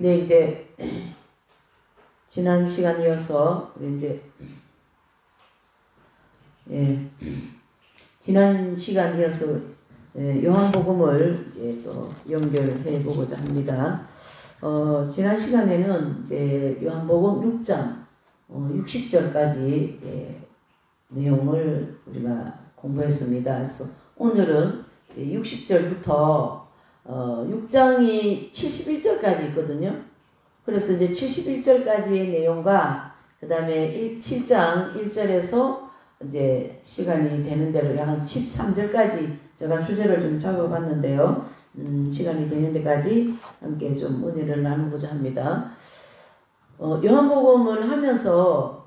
네, 이제 지난 시간 이어서 우리 이제 지난 시간 이어서 요한복음을 이제 또 연결해 보고자 합니다. 지난 시간에는 이제 요한복음 6장 60절까지 이제 내용을 우리가 공부했습니다. 그래서 오늘은 60절부터 6장이 71절까지 있거든요. 그래서 이제 71절까지의 내용과 그 다음에 7장 1절에서 이제 시간이 되는 대로 약 13절까지 제가 주제를 좀 잡아봤는데요. 시간이 되는 데까지 함께 좀 은혜를 나누고자 합니다. 요한복음을 하면서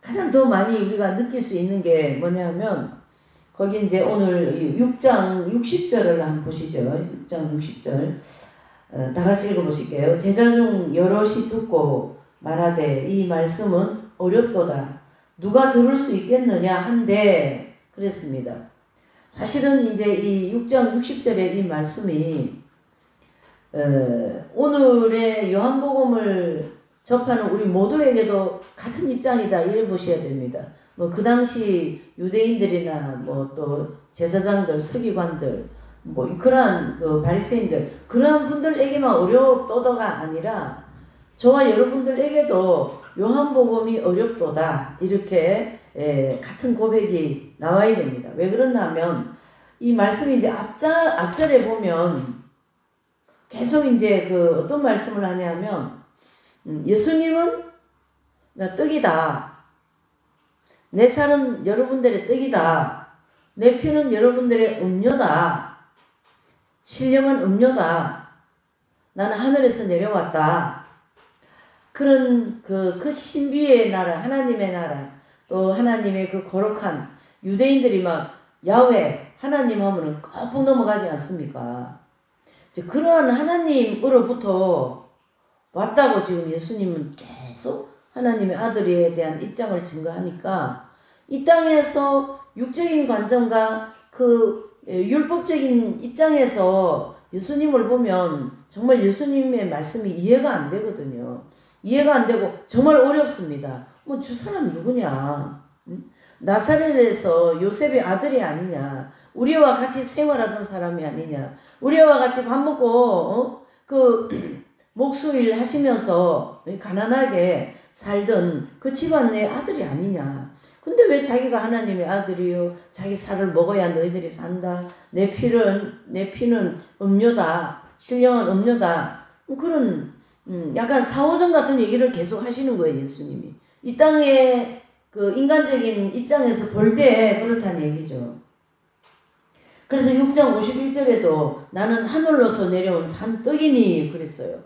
가장 더 많이 우리가 느낄 수 있는 게 뭐냐면 거기 이제 오늘 6장 60절을 한번 보시죠. 6장 60절 다 같이 읽어보실게요. 제자 중 여럿이 듣고 말하되 이 말씀은 어렵도다. 누가 들을 수 있겠느냐 한데 그랬습니다. 사실은 이제 이 6장 60절의 이 말씀이 오늘의 요한복음을 접하는 우리 모두에게도 같은 입장이다 이래 보셔야 됩니다. 뭐 그 당시 유대인들이나 뭐 또 제사장들, 서기관들, 뭐 그러한 그 바리새인들 그러한 분들에게만 어렵도다가 아니라 저와 여러분들에게도 요한복음이 어렵도다 이렇게 같은 고백이 나와야 됩니다. 왜 그러냐면 이 말씀이 이제 앞절에 보면 계속 이제 그 어떤 말씀을 하냐면 예수님은 나 떡이다. 내 살은 여러분들의 떡이다. 내 피는 여러분들의 음료다. 신령한 음료다. 나는 하늘에서 내려왔다. 그런 그 신비의 나라, 하나님의 나라, 또 하나님의 그 거룩한 유대인들이 막 야훼, 하나님 하면은 꼭 넘어가지 않습니까? 이제 그러한 하나님으로부터 왔다고 지금 예수님은 계속 하나님의 아들에 대한 입장을 증거하니까 이 땅에서 육적인 관점과 그 율법적인 입장에서 예수님을 보면 정말 예수님의 말씀이 이해가 안 되거든요. 이해가 안 되고 정말 어렵습니다. 뭐 저 사람 누구냐? 나사렛에서 요셉의 아들이 아니냐? 우리와 같이 생활하던 사람이 아니냐? 우리와 같이 밥 먹고 그 목수일 하시면서 가난하게 살던 그 집안의 아들이 아니냐. 근데 왜 자기가 하나님의 아들이요? 자기 살을 먹어야 너희들이 산다. 내 피는 음료다. 신령한 음료다. 그런 약간 사오정 같은 얘기를 계속 하시는 거예요, 예수님이. 이 땅의 그 인간적인 입장에서 볼 때 그렇다는 얘기죠. 그래서 6장 51절에도 나는 하늘로서 내려온 산떡이니 그랬어요.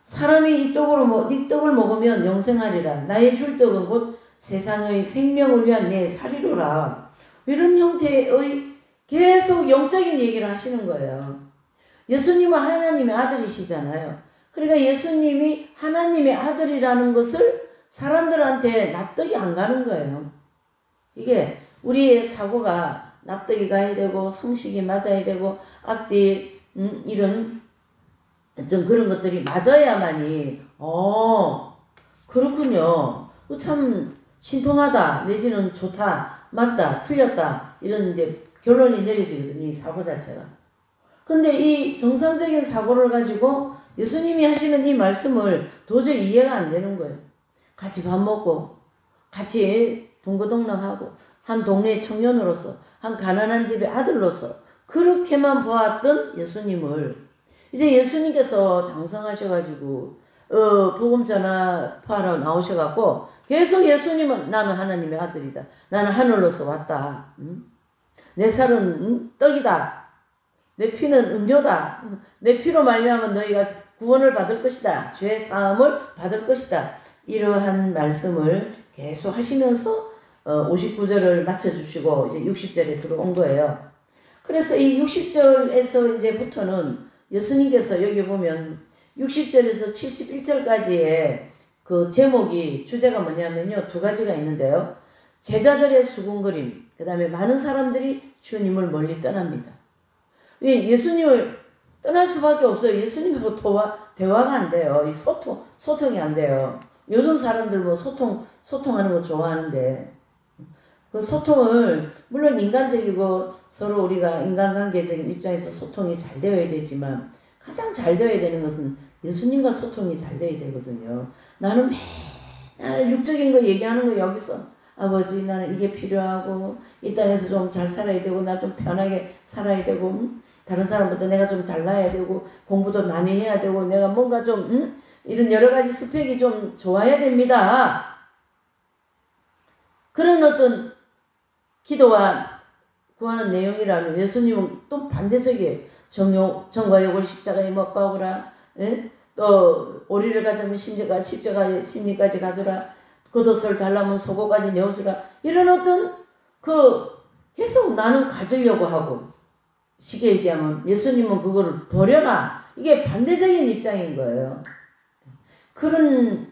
사람이 이 떡을 먹으면 영생하리라. 나의 줄 떡은 곧 세상의 생명을 위한 내 살이로라. 이런 형태의 계속 영적인 얘기를 하시는 거예요. 예수님은 하나님의 아들이시잖아요. 그러니까 예수님이 하나님의 아들이라는 것을 사람들한테 납득이 안 가는 거예요. 이게 우리의 사고가 납득이 가야 되고 성식이 맞아야 되고 앞뒤 이런 좀 그런 것들이 맞아야만이 그렇군요. 참 신통하다 내지는 좋다 맞다 틀렸다 이런 이제 결론이 내려지거든요. 이 사고 자체가. 근데 이 정상적인 사고를 가지고 예수님이 하시는 이 말씀을 도저히 이해가 안 되는 거예요. 같이 밥 먹고 같이 동거동락하고 한 동네 청년으로서 한 가난한 집의 아들로서 그렇게만 보았던 예수님을 이제 예수님께서 장성하셔가지고 복음 전하하러 나오셔갖고 계속 예수님은 나는 하나님의 아들이다. 나는 하늘로서 왔다. 내 살은 떡이다. 내 피는 음료다. 내 피로 말미암아 너희가 구원을 받을 것이다. 죄 사함을 받을 것이다. 이러한 말씀을 계속 하시면서 59절을 맞춰주시고 이제 60절에 들어온 거예요. 그래서 이 60절에서 이제부터는 예수님께서 여기 보면 60절에서 71절까지의 그 제목이 주제가 뭐냐면요. 두 가지가 있는데요. 제자들의 수군거림, 그 다음에 많은 사람들이 주님을 멀리 떠납니다. 예수님을 떠날 수밖에 없어요. 예수님하고 대화가 안 돼요. 이 소통이 안 돼요. 요즘 사람들 뭐 소통하는 거 좋아하는데, 그 소통을, 물론 인간적이고 서로 우리가 인간관계적인 입장에서 소통이 잘 되어야 되지만, 가장 잘 되어야 되는 것은 예수님과 소통이 잘 되어야 되거든요. 나는 맨날 육적인 거 얘기하는 거 여기서, 아버지 나는 이게 필요하고 이 땅에서 좀 잘 살아야 되고 나 좀 편하게 살아야 되고 다른 사람보다 내가 좀 잘나야 되고 공부도 많이 해야 되고 내가 뭔가 좀 이런 여러 가지 스펙이 좀 좋아야 됩니다. 그런 어떤 기도와 구하는 내용이라면 예수님은 또 반대적이에요. 정과 욕을 십자가에 못 박으라. 예? 또 오리를 가져면 십자가에 심리까지 가져라. 겉옷을 달라면 속옷까지 내어주라. 이런 어떤 계속 나는 가지려고 하고, 쉽게 얘기하면 예수님은 그거를 버려라. 이게 반대적인 입장인 거예요. 그런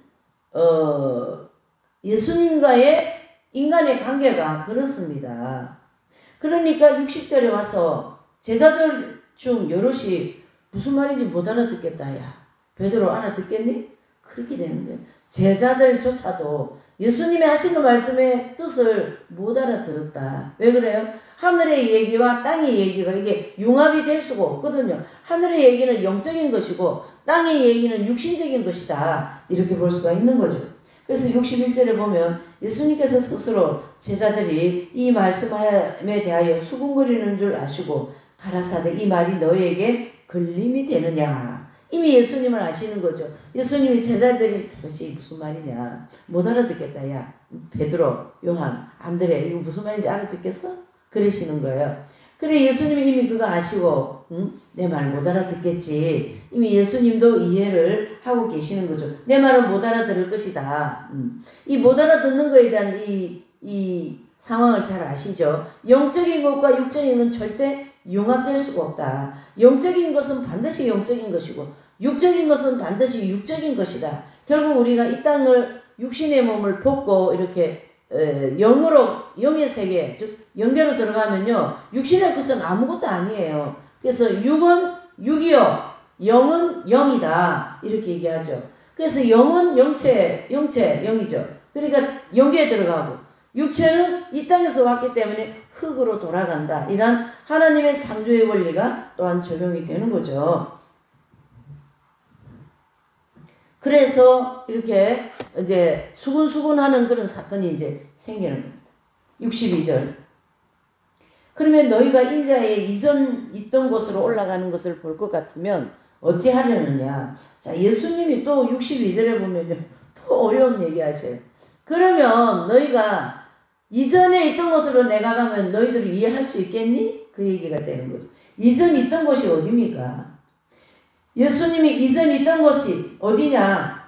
예수님과의 인간의 관계가 그렇습니다. 그러니까 60절에 와서 제자들 중 여럿이 무슨 말인지 못 알아듣겠다. 야, 베드로 알아듣겠니? 그렇게 되는 거예요. 제자들조차도 예수님의 하시는 말씀의 뜻을 못 알아들었다. 왜 그래요? 하늘의 얘기와 땅의 얘기가 이게 융합이 될 수가 없거든요. 하늘의 얘기는 영적인 것이고 땅의 얘기는 육신적인 것이다. 이렇게 볼 수가 있는 거죠. 그래서 61절에 보면 예수님께서 스스로 제자들이 이 말씀에 대하여 수군거리는 줄 아시고 가라사대 이 말이 너에게 걸림이 되느냐. 이미 예수님을 아시는 거죠. 예수님이 제자들이 도대체 무슨 말이냐. 못 알아듣겠다. 야 베드로, 요한, 안드레 이거 무슨 말인지 알아듣겠어? 그러시는 거예요. 그래 예수님이 이미 그거 아시고 내 말 못 알아듣겠지. 이미 예수님도 이해를 하고 계시는 거죠. 내 말은 못 알아들을 것이다. 이 못 알아듣는 거에 대한 이 상황을 잘 아시죠. 영적인 것과 육적인 건 절대 융합될 수가 없다. 영적인 것은 반드시 영적인 것이고 육적인 것은 반드시 육적인 것이다. 결국 우리가 이 땅을 육신의 몸을 벗고 이렇게 영의 세계, 즉 영계로 들어가면요. 육신의 것은 아무것도 아니에요. 그래서 육은 육이요. 영은 영이다. 이렇게 얘기하죠. 그래서 영은 영이죠. 그러니까 영계에 들어가고 육체는 이 땅에서 왔기 때문에 흙으로 돌아간다. 이런 하나님의 창조의 원리가 또한 적용이 되는 거죠. 그래서 이렇게 이제 수군수군하는 그런 사건이 이제 생기는 겁니다. 62절. 그러면 너희가 인자의 이전 있던 곳으로 올라가는 것을 볼 것 같으면 어찌 하려느냐. 자, 예수님이 또 62절에 보면 또 어려운 얘기 하셔요. 그러면 너희가 이전에 있던 곳으로 내가 가면 너희들이 이해할 수 있겠니? 그 얘기가 되는 거죠. 이전 있던 곳이 어디입니까? 예수님이 이전 있던 곳이 어디냐?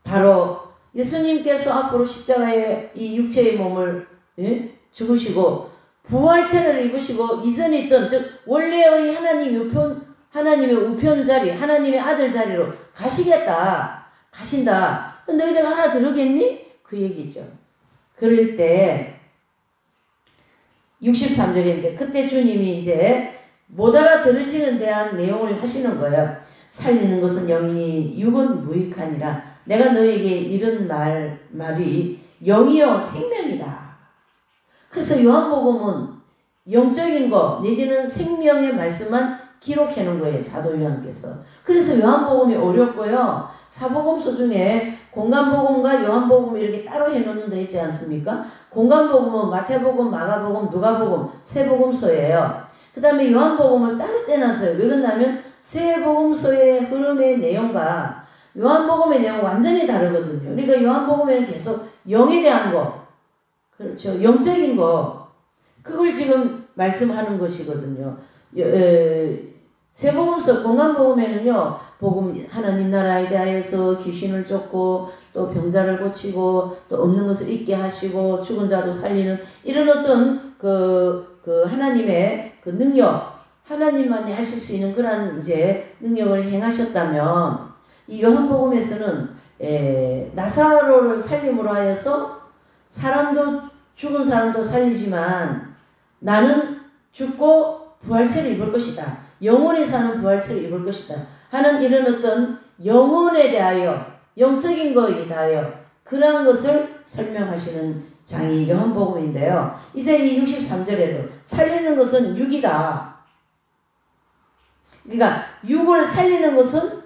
바로 예수님께서 앞으로 십자가에 이 육체의 몸을 죽으시고 부활체를 입으시고 이전에 있던 즉 원래의 하나님의 우편 자리, 하나님의 아들 자리로 가신다. 너희들 알아들으겠니? 그 얘기죠. 그럴 때 63절에 이제 그때 주님이 이제 못 알아들으시는 대한 내용을 하시는 거예요. 살리는 것은 영이니 육은 무익하니라. 내가 너에게 이런 말이 영이요 생명이다. 그래서 요한복음은 영적인 거 내지는 생명의 말씀만 기록해 놓은 거예요. 사도 요한께서. 그래서 요한복음이 어렵고요. 사복음서 중에 공간복음과 요한복음 이렇게 따로 해놓는 데 있지 않습니까? 공간복음은 마태복음, 마가복음, 누가복음 세 복음서예요. 그 다음에 요한복음을 따로 떼놨어요. 왜 그러냐면 세 복음서의 흐름의 내용과 요한복음의 내용은 완전히 다르거든요. 그러니까 요한복음에는 계속 영에 대한 거, 그렇죠. 영적인 거, 그걸 지금 말씀하는 것이거든요. 세 복음서 공간복음에는요, 복음 하나님 나라에 대하여서 귀신을 쫓고 또 병자를 고치고 또 없는 것을 있게 하시고 죽은 자도 살리는 이런 어떤 그 하나님의 그 능력, 하나님만이 하실 수 있는 그런 이제 능력을 행하셨다면 이 요한복음에서는 나사로를 살림으로 하여서 죽은 사람도 살리지만 나는 죽고 부활체를 입을 것이다. 영원히 사는 부활체를 입을 것이다 하는 이런 어떤 영혼에 대하여 영적인 것에 대하여 그러한 것을 설명하시는 장이 요한복음인데요. 이제 이 63절에도 살리는 것은 육이다. 그러니까 육을 살리는 것은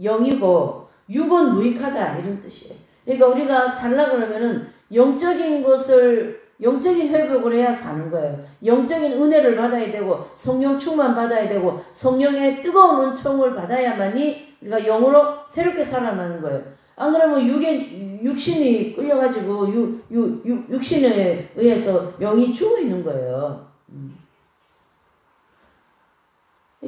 영이고 육은 무익하다 이런 뜻이에요. 그러니까 우리가 살라 그러면은 영적인 것을 영적인 회복을 해야 사는 거예요. 영적인 은혜를 받아야 되고 성령 충만 받아야 되고 성령의 뜨거운 은총을 받아야만이 우리가 영으로 새롭게 살아나는 거예요. 안 그러면 육신이 끌려가지고 육신에 의해서 영이 죽어 있는 거예요.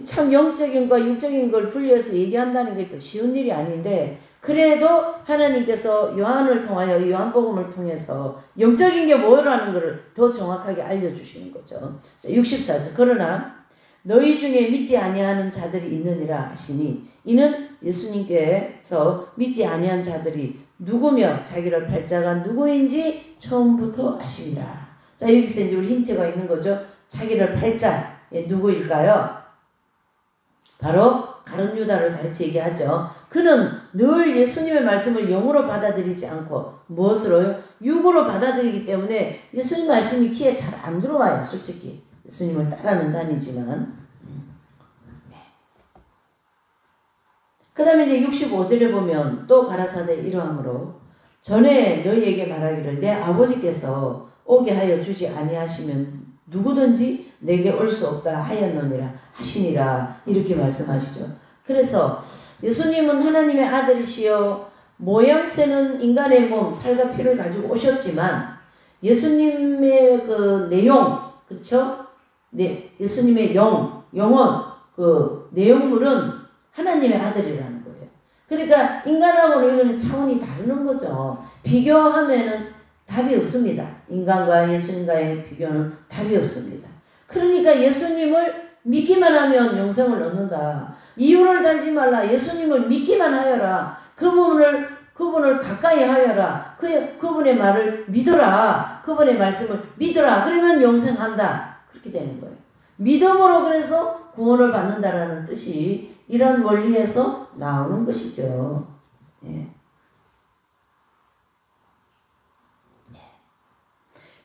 참 영적인과 육적인 걸 분리해서 얘기한다는 게 또 쉬운 일이 아닌데 그래도 하나님께서 요한을 통하여 요한복음을 통해서 영적인 게 뭐라는 것을 더 정확하게 알려주시는 거죠. 64절 그러나 너희 중에 믿지 아니하는 자들이 있느니라 하시니 이는 예수님께서 믿지 아니한 자들이 누구며 자기를 팔자가 누구인지 처음부터 아십니다. 자 여기서 이제 우리 힌트가 있는 거죠. 자기를 팔자 누구일까요? 바로 가룟 유다를 가르쳐 얘기하죠. 그는 늘 예수님의 말씀을 영으로 받아들이지 않고 무엇으로요? 육으로 받아들이기 때문에 예수님 말씀이 귀에 잘 안 들어와요. 솔직히 예수님을 따라는 다니지만 그 다음에 이제 65절에 보면 또 가라사대 이러함으로 전에 너희에게 말하기를 내 아버지께서 오게 하여 주지 아니하시면 누구든지 내게 올 수 없다 하였느니라 하시니라 이렇게 말씀하시죠. 그래서 예수님은 하나님의 아들이시여 모양새는 인간의 몸 살과 피를 가지고 오셨지만 예수님의 그 내용 그렇죠? 네, 예수님의 영혼 그 내용물은 하나님의 아들이라는 거예요. 그러니까 인간하고는 이거는 차원이 다르는 거죠. 비교하면은 답이 없습니다. 인간과 예수님과의 비교는 답이 없습니다. 그러니까 예수님을 믿기만 하면 영생을 얻는다. 이유를 달지 말라. 예수님을 믿기만 하여라. 그분을 가까이 하여라. 그분의 말을 믿어라. 그분의 말씀을 믿어라. 그러면 영생한다. 그렇게 되는 거예요. 믿음으로 그래서 구원을 받는다라는 뜻이 이런 원리에서 나오는 것이죠. 예.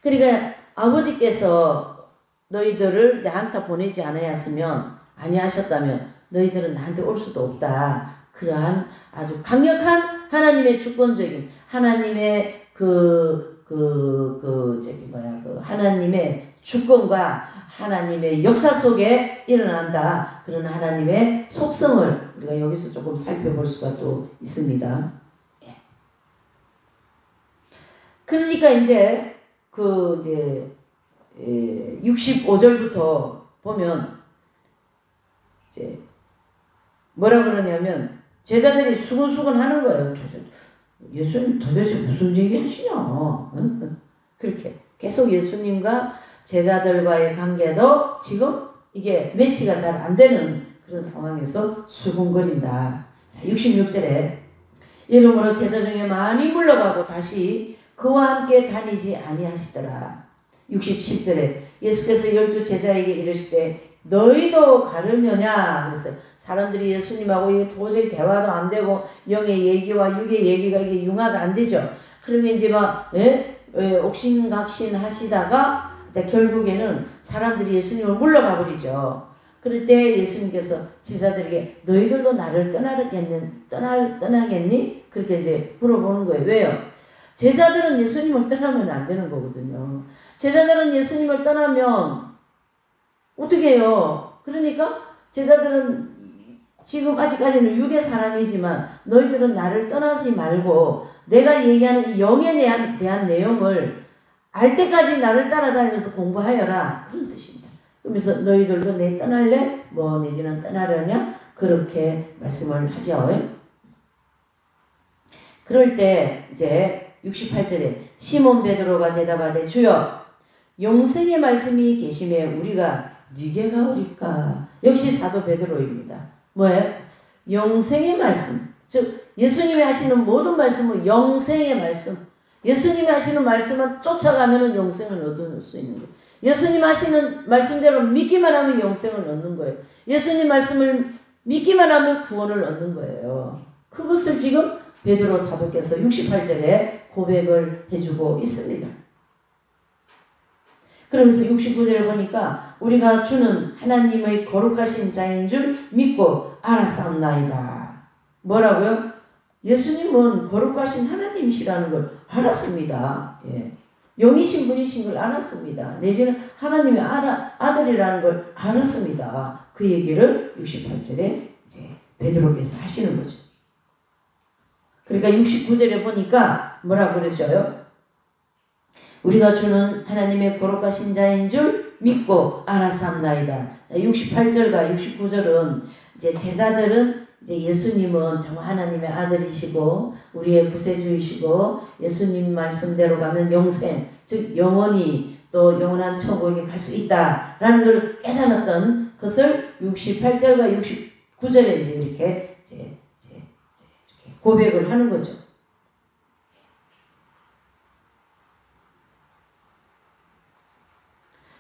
그러니까 아버지께서 너희들을 나한테 보내지 아니하셨다면 너희들은 나한테 올 수도 없다. 그러한 아주 강력한 하나님의 주권적인 하나님의 하나님의 주권과 하나님의 역사 속에 일어난다. 그런 하나님의 속성을 우리가 여기서 조금 살펴볼 수가 또 있습니다. 그러니까 이제 65절부터 보면 이제 뭐라 그러냐면 제자들이 수근수근 하는 거예요. 예수님 도대체 무슨 얘기 하시냐. 그렇게 계속 예수님과 제자들과의 관계도 지금 이게 매치가 잘 안 되는 그런 상황에서 수근거린다. 66절에 이러므로 제자 중에 많이 물러가고 다시 그와 함께 다니지 아니하시더라. 67절에 예수께서 12 제자에게 이르시되 너희도 가르려냐. 그래서 사람들이 예수님하고 이게 도저히 대화도 안 되고 영의 얘기와 육의 얘기가 이게 융화가 안 되죠. 그러면 이제 막 옥신각신 하시다가 이제 결국에는 사람들이 예수님을 물러가 버리죠. 그럴 때 예수님께서 제자들에게 너희들도 나를 떠나겠니? 그렇게 이제 물어보는 거예요. 왜요? 제자들은 예수님을 떠나면 안 되는 거거든요. 제자들은 예수님을 떠나면 어떻게 해요? 그러니까 제자들은 지금 아직까지는 육의 사람이지만 너희들은 나를 떠나지 말고 내가 얘기하는 이 영에 대한 내용을 알 때까지 나를 따라다니면서 공부하여라. 그런 뜻입니다. 그러면서 너희들도 내 떠날래? 뭐 내지는 떠나려냐? 그렇게 말씀을 하죠. 그럴 때 이제 68절에 시몬 베드로가 대답하되 주여 영생의 말씀이 계심에 우리가 네게 가오리까. 역시 사도 베드로입니다. 뭐예요? 영생의 말씀. 즉 예수님이 하시는 모든 말씀은 영생의 말씀. 예수님이 하시는 말씀은 쫓아가면 영생을 얻을 수 있는 거예요. 예수님 하시는 말씀대로 믿기만 하면 영생을 얻는 거예요. 예수님 말씀을 믿기만 하면 구원을 얻는 거예요. 그것을 지금 베드로 사도께서 68절에 고백을 해주고 있습니다. 그러면서 69절에 보니까 우리가 주는 하나님의 거룩하신 자인 줄 믿고 알았사옵나이다. 뭐라고요? 예수님은 거룩하신 하나님이시라는 걸 알았습니다. 예. 영이신 분이신 걸 알았습니다. 내지는 하나님의 아들이라는 걸 알았습니다. 그 얘기를 68절에 이제 베드로께서 하시는 거죠. 그러니까 69절에 보니까 뭐라고 그러죠요? 우리가 주는 하나님의 거룩하신 자인 줄 믿고 알았사옵나이다. 68절과 69절은 이제 제자들은 이제 예수님은 정말 하나님의 아들이시고 우리의 구세주이시고 예수님 말씀대로 가면 영생, 즉 영원히 또 영원한 천국에 갈 수 있다라는 걸 깨달았던 것을 68절과 69절에 이제 이렇게 고백을 하는 거죠.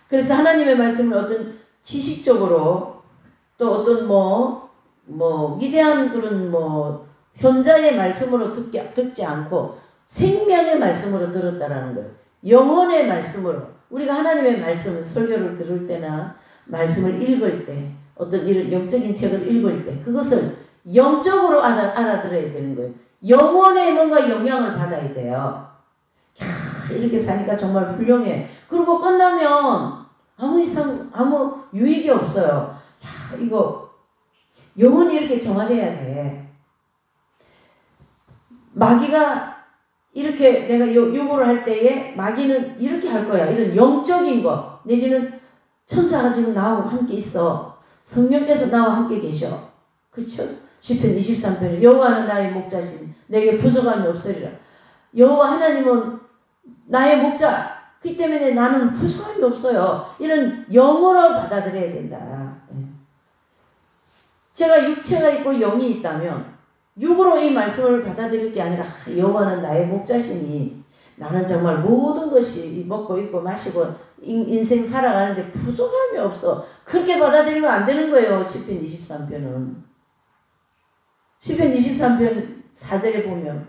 그래서 하나님의 말씀을 어떤 지식적으로 또 어떤 위대한 그런 현자의 말씀으로 듣지 않고 생명의 말씀으로 들었다라는 거예요. 영혼의 말씀으로. 우리가 하나님의 말씀을 설교를 들을 때나 말씀을 읽을 때 어떤 이런 영적인 책을 읽을 때 그것을 영적으로 알아들어야 되는 거예요. 영혼에 뭔가 영향을 받아야 돼요. 야, 이렇게 사니까 정말 훌륭해. 그리고 끝나면 아무 유익이 없어요. 야, 이거 영혼이 이렇게 정화돼야 돼. 마귀가 이렇게 내가 요구를 할 때에 마귀는 이렇게 할 거야. 이런 영적인 거 내지는 천사가 지금 나하고 함께 있어. 성령께서 나와 함께 계셔. 그렇죠? 시편 23편에 여호와는 나의 목자시니 내게 부족함이 없으리라. 여호와 하나님은 나의 목자. 그 때문에 나는 부족함이 없어요. 이런 영으로 받아들여야 된다. 제가 육체가 있고 영이 있다면 육으로 이 말씀을 받아들일 게 아니라 여호와는 나의 목자시니 나는 정말 모든 것이 먹고 입고 마시고 인생 살아가는데 부족함이 없어. 그렇게 받아들이면 안 되는 거예요. 시편 23편은. 시편 23편 4절에 보면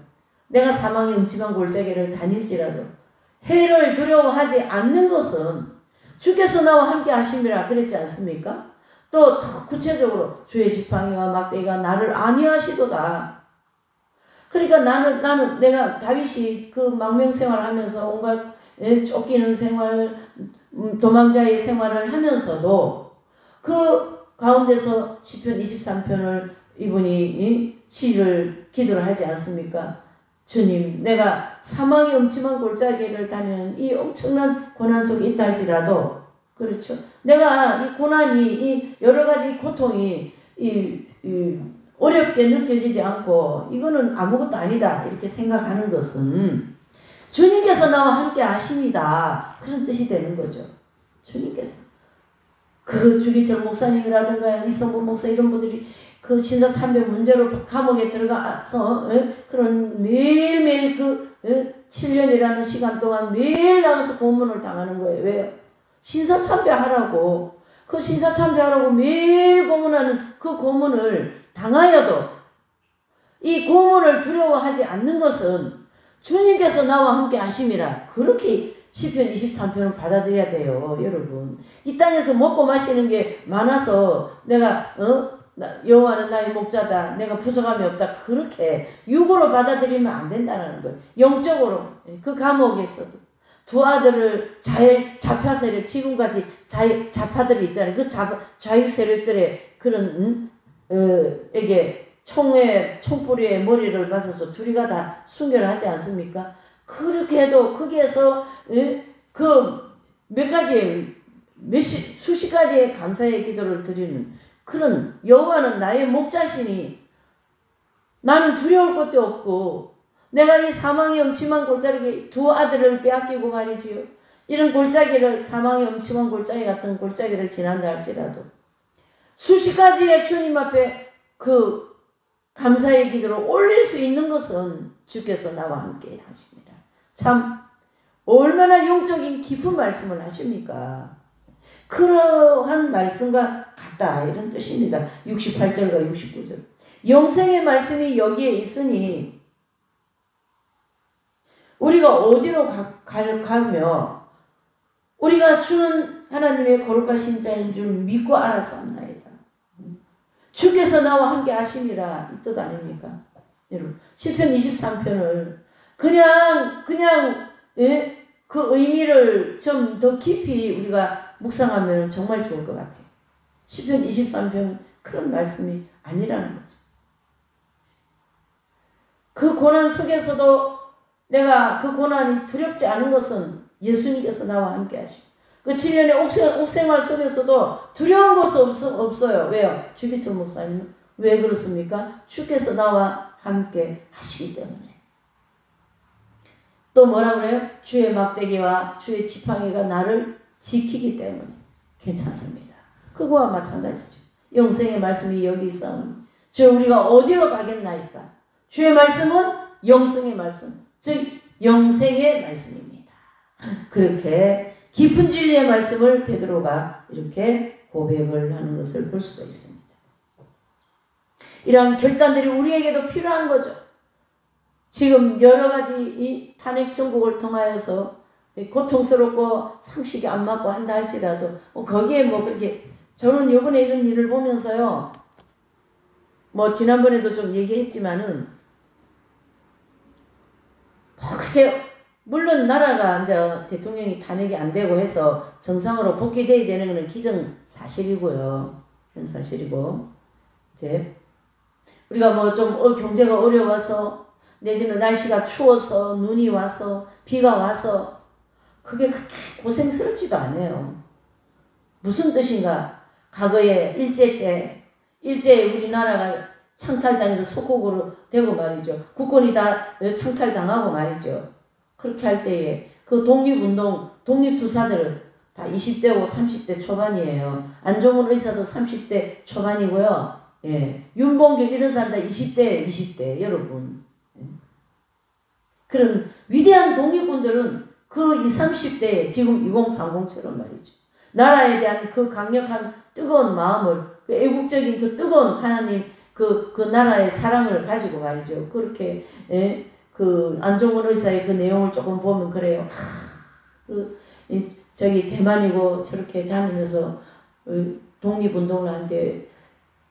내가 사망의 음침한 골짜기를 다닐지라도 해를 두려워하지 않는 것은 주께서 나와 함께 하심이라 그랬지 않습니까? 또 더 구체적으로 주의 지팡이와 막대기가 나를 안위하시도다. 그러니까 나는 내가 다윗이 그 망명생활을 하면서 온갖 쫓기는 생활, 도망자의 생활을 하면서도 그 가운데서 시편 23편을 이분이 시를 기도를 하지 않습니까? 주님, 내가 사망의 음침한 골짜기를 다니는 이 엄청난 고난 속에 있다 할지라도, 그렇죠? 내가 이 고난이, 이 여러 가지 고통이 어렵게 느껴지지 않고 이거는 아무것도 아니다 이렇게 생각하는 것은 주님께서 나와 함께 하십니다. 그런 뜻이 되는 거죠. 주님께서. 그 주기철 목사님이라든가 이성문 목사 이런 분들이 그 신사참배 문제로 감옥에 들어가서 그런 매일매일 그 7년이라는 시간 동안 매일 나가서 고문을 당하는 거예요. 왜요? 신사참배하라고. 그 신사참배하라고 매일 고문하는 그 고문을 당하여도 이 고문을 두려워하지 않는 것은 주님께서 나와 함께 하심이라. 그렇게 시편 23편을 받아들여야 돼요. 여러분. 이 땅에서 먹고 마시는 게 많아서 내가 여호와는 나의 목자다. 내가 부족함이 없다. 그렇게 육으로 받아들이면 안 된다는 거예요. 영적으로. 그 감옥에서도 두 아들을 좌파 세력, 지금까지 좌파들이 있잖아요. 그 좌익 세력들의 그런 에게 총뿌리에 머리를 맞아서 둘이가 다 순교를 하지 않습니까? 그렇게 해도 거기에서 그 몇 가지 수십 가지의 감사의 기도를 드리는 그런 여호와는 나의 목자시니 나는 두려울 것도 없고 내가 이 사망의 음침한 골짜기 두 아들을 빼앗기고 말이지요. 이런 골짜기를 사망의 음침한 골짜기 같은 골짜기를 지난다 할지라도 수십 가지의 주님 앞에 그 감사의 기도를 올릴 수 있는 것은 주께서 나와 함께 하십니다. 참 얼마나 영적인 깊은 말씀을 하십니까? 그러한 말씀과 같다 이런 뜻입니다. 68절과 69절. 영생의 말씀이 여기에 있으니 우리가 어디로 가며 우리가 주는 하나님의 거룩하신 자인 줄 믿고 알았사옵나이다. 주께서 나와 함께 하시니라 이 뜻 아닙니까? 여러분 시편 23편을 그냥 예? 그 의미를 좀 더 깊이 우리가 묵상하면 정말 좋을 것 같아요. 시편 23편 그런 말씀이 아니라는 거죠. 그 고난 속에서도 내가 그 고난이 두렵지 않은 것은 예수님께서 나와 함께 하시고 그 7년의 옥생활 속에서도 두려운 것은 없어요. 왜요? 주기철 목사님 왜 그렇습니까? 주께서 나와 함께 하시기 때문에. 또 뭐라 그래요? 주의 막대기와 주의 지팡이가 나를 지키기 때문에 괜찮습니다. 그거와 마찬가지죠. 영생의 말씀이 여기 있사오니 저 우리가 어디로 가겠나이까? 주의 말씀은 영생의 말씀, 즉 영생의 말씀입니다. 그렇게 깊은 진리의 말씀을 베드로가 이렇게 고백을 하는 것을 볼 수가 있습니다. 이러한 결단들이 우리에게도 필요한 거죠. 지금 여러 가지 이 탄핵 정국을 통하여서 고통스럽고 상식이 안 맞고 한다 할지라도 거기에 뭐 그렇게 저는 요번에 이런 일을 보면서요. 뭐 지난번에도 좀 얘기했지만은 뭐 그렇게 물론 나라가 이제 대통령이 탄핵이 안 되고 해서 정상으로 복귀돼야 되는 것은 기정사실이고요. 현사실이고 이제 우리가 뭐 좀 경제가 어려워서 내지는 날씨가 추워서 눈이 와서 비가 와서 그게 그렇게 고생스럽지도 않아요. 무슨 뜻인가? 과거에 일제에 우리나라가 창탈당해서 속국으로 되고 말이죠. 국권이 다 창탈당하고 말이죠. 그렇게 할 때에 그 독립운동, 독립투사들은 다 20대고 30대 초반이에요. 안종훈 의사도 30대 초반이고요. 예. 윤봉길 이런 사람 다 20대 여러분. 그런 위대한 독립군들은 그 20, 30대에 지금 2030처럼 말이죠. 나라에 대한 그 강력한 뜨거운 마음을 그 애국적인 그 뜨거운 하나님 그 나라의 사랑을 가지고 말이죠. 그렇게 예, 그 안종훈 의사의 그 내용을 조금 보면 그래요. 저기 대만이고 저렇게 다니면서 독립운동을 하는데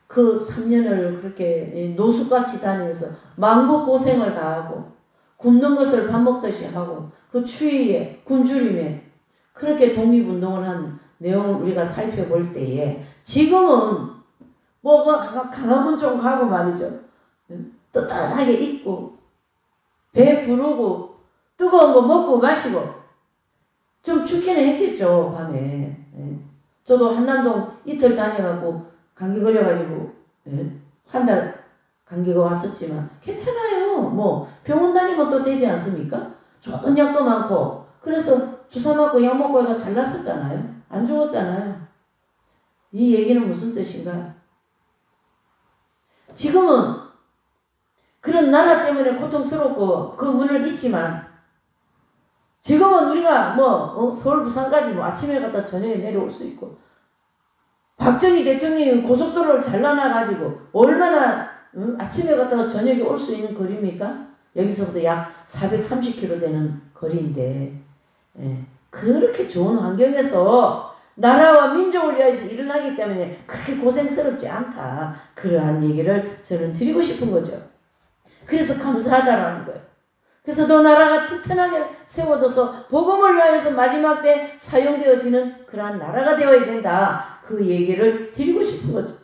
그 3년을 그렇게 노숙같이 다니면서 만국고생을 다하고 굶는 것을 밥 먹듯이 하고 그 추위에 굶주림에 그렇게 독립운동을 한 내용을 우리가 살펴볼 때에 지금은 뭐 강화문 좀 가고 말이죠. 따뜻하게 입고 배 부르고 뜨거운 거 먹고 마시고 좀 춥기는 했겠죠 밤에. 저도 한남동 이틀 다녀갖고 감기 걸려가지고 한 달 감기가 왔었지만 괜찮아요. 뭐 병원 다니면 또 되지 않습니까? 좋은 약도 많고 그래서 주사 맞고 약 먹고 애가 잘 났었잖아요. 안 죽었잖아요. 이 얘기는 무슨 뜻인가? 지금은 그런 나라 때문에 고통스럽고 그 문을 잇지만 지금은 우리가 뭐 서울 부산까지 뭐 아침에 갔다 저녁에 내려올 수 있고 박정희 대통령이 고속도로를 잘라놔가지고 얼마나 아침에 갔다가 저녁에 올 수 있는 거리입니까? 여기서부터 약 430km 되는 거리인데 그렇게 좋은 환경에서 나라와 민족을 위해서 일을 하기 때문에 그렇게 고생스럽지 않다. 그러한 얘기를 저는 드리고 싶은 거죠. 그래서 감사하다라는 거예요. 그래서 너 나라가 튼튼하게 세워져서 복음을 위하여서 마지막 때 사용되어지는 그러한 나라가 되어야 된다. 그 얘기를 드리고 싶은 거죠.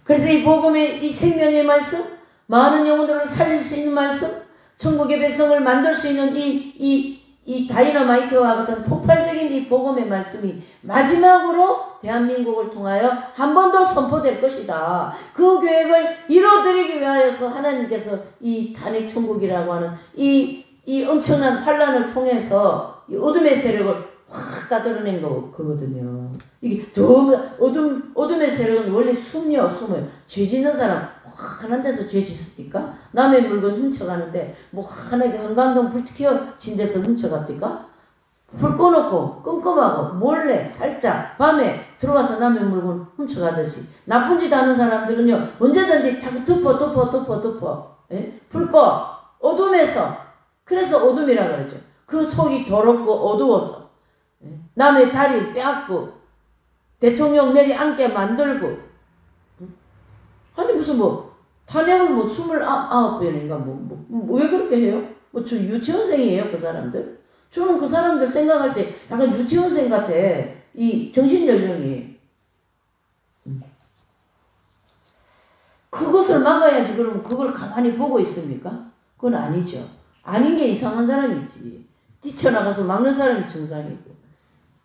그래서 이 복음의 이 생명의 말씀, 많은 영혼들을 살릴 수 있는 말씀, 천국의 백성을 만들 수 있는 이 다이너마이트와 같은 폭발적인 이 복음의 말씀이 마지막으로 대한민국을 통하여 한 번 더 선포될 것이다. 그 계획을 이루어드리기 위하여서 하나님께서 이 탄핵 천국이라고 하는 이 엄청난 환란을 통해서 이 어둠의 세력을 확 다 드러낸 거거든요. 이게 더 어둠의 세력은 원래 숨요. 죄 짓는 사람 환한 데서 죄 짓습니까? 남의 물건 훔쳐가는데 뭐 환하게 한강동 불 켜진 데서 훔쳐갑니까? 불 꺼놓고 끔끔하고 몰래 살짝 밤에 들어와서 남의 물건 훔쳐가듯이 나쁜 짓 하는 사람들은요 언제든지 자꾸 덮어 예? 불 꺼 어둠에서 그래서 어둠이라 그러죠. 그 속이 더럽고 어두워서 예? 남의 자리 빼앗고 대통령 내리앉게 만들고 아니 무슨 뭐 탄핵을 뭐 29번인가 왜 그렇게 해요? 뭐 저 유치원생이에요 그 사람들? 저는 그 사람들 생각할 때 약간 유치원생 같아. 이 정신연령이. 그것을 막아야지. 그러면 그걸 가만히 보고 있습니까? 그건 아니죠. 아닌 게 이상한 사람이지. 뛰쳐나가서 막는 사람이 정상이고.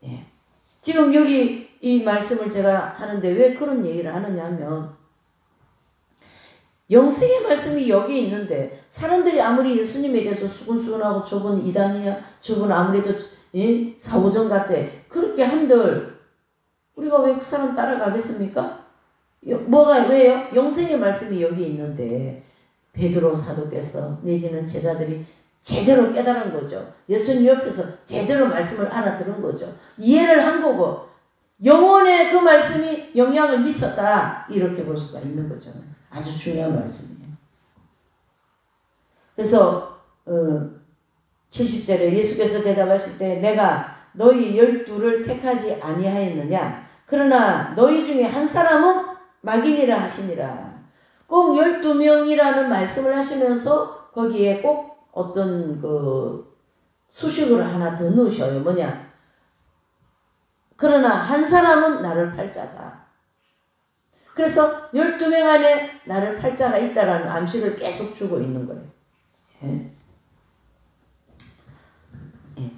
예. 지금 여기 이 말씀을 제가 하는데 왜 그런 얘기를 하느냐 하면 영생의 말씀이 여기 있는데 사람들이 아무리 예수님에 대해서 수근수근하고 저분 이단이야 저분 아무래도 사오정 같아 그렇게 한들 우리가 왜 그 사람 따라가겠습니까? 왜요? 영생의 말씀이 여기 있는데 베드로 사도께서 내지는 제자들이 제대로 깨달은 거죠. 예수님 옆에서 제대로 말씀을 알아들은 거죠. 이해를 한 거고 영혼에 그 말씀이 영향을 미쳤다 이렇게 볼 수가 있는 거잖아요. 아주 중요한 말씀이에요. 그래서 70절에 예수께서 대답하실 때 내가 너희 12를 택하지 아니하였느냐 그러나 너희 중에 한 사람은 마귀니라 하시니라. 꼭 12명이라는 말씀을 하시면서 거기에 꼭 어떤 그 수식을 하나 더 넣으셔요. 뭐냐 그러나 한 사람은 나를 팔자다. 그래서 12명 안에 나를 팔자가 있다라는 암시를 계속 주고 있는 거예요. 예. 예.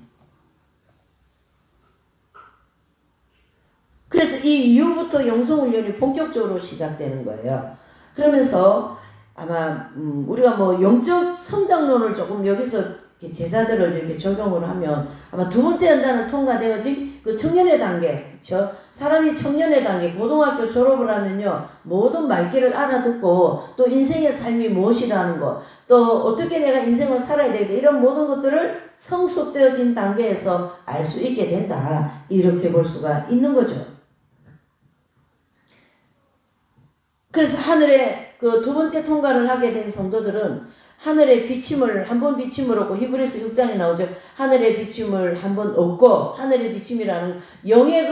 그래서 이 이후부터 영성훈련이 본격적으로 시작되는 거예요. 그러면서 아마 우리가 뭐 영적 성장론을 조금 여기서 제자들을 이렇게 적용을 하면 아마 두 번째 연단을 통과되어진 그 청년의 단계, 그렇죠? 사람이 청년의 단계, 고등학교 졸업을 하면요 모든 말귀를 알아듣고 또 인생의 삶이 무엇이라는 거, 또 어떻게 내가 인생을 살아야 되겠다 이런 모든 것들을 성숙되어진 단계에서 알 수 있게 된다 이렇게 볼 수가 있는 거죠. 그래서 하늘에 그 두 번째 통과를 하게 된 성도들은 하늘의 비침을 한 번 비침을 얻고 히브리서 6장에 나오죠. 하늘의 비침을 한 번 얻고 하늘의 비침이라는 영의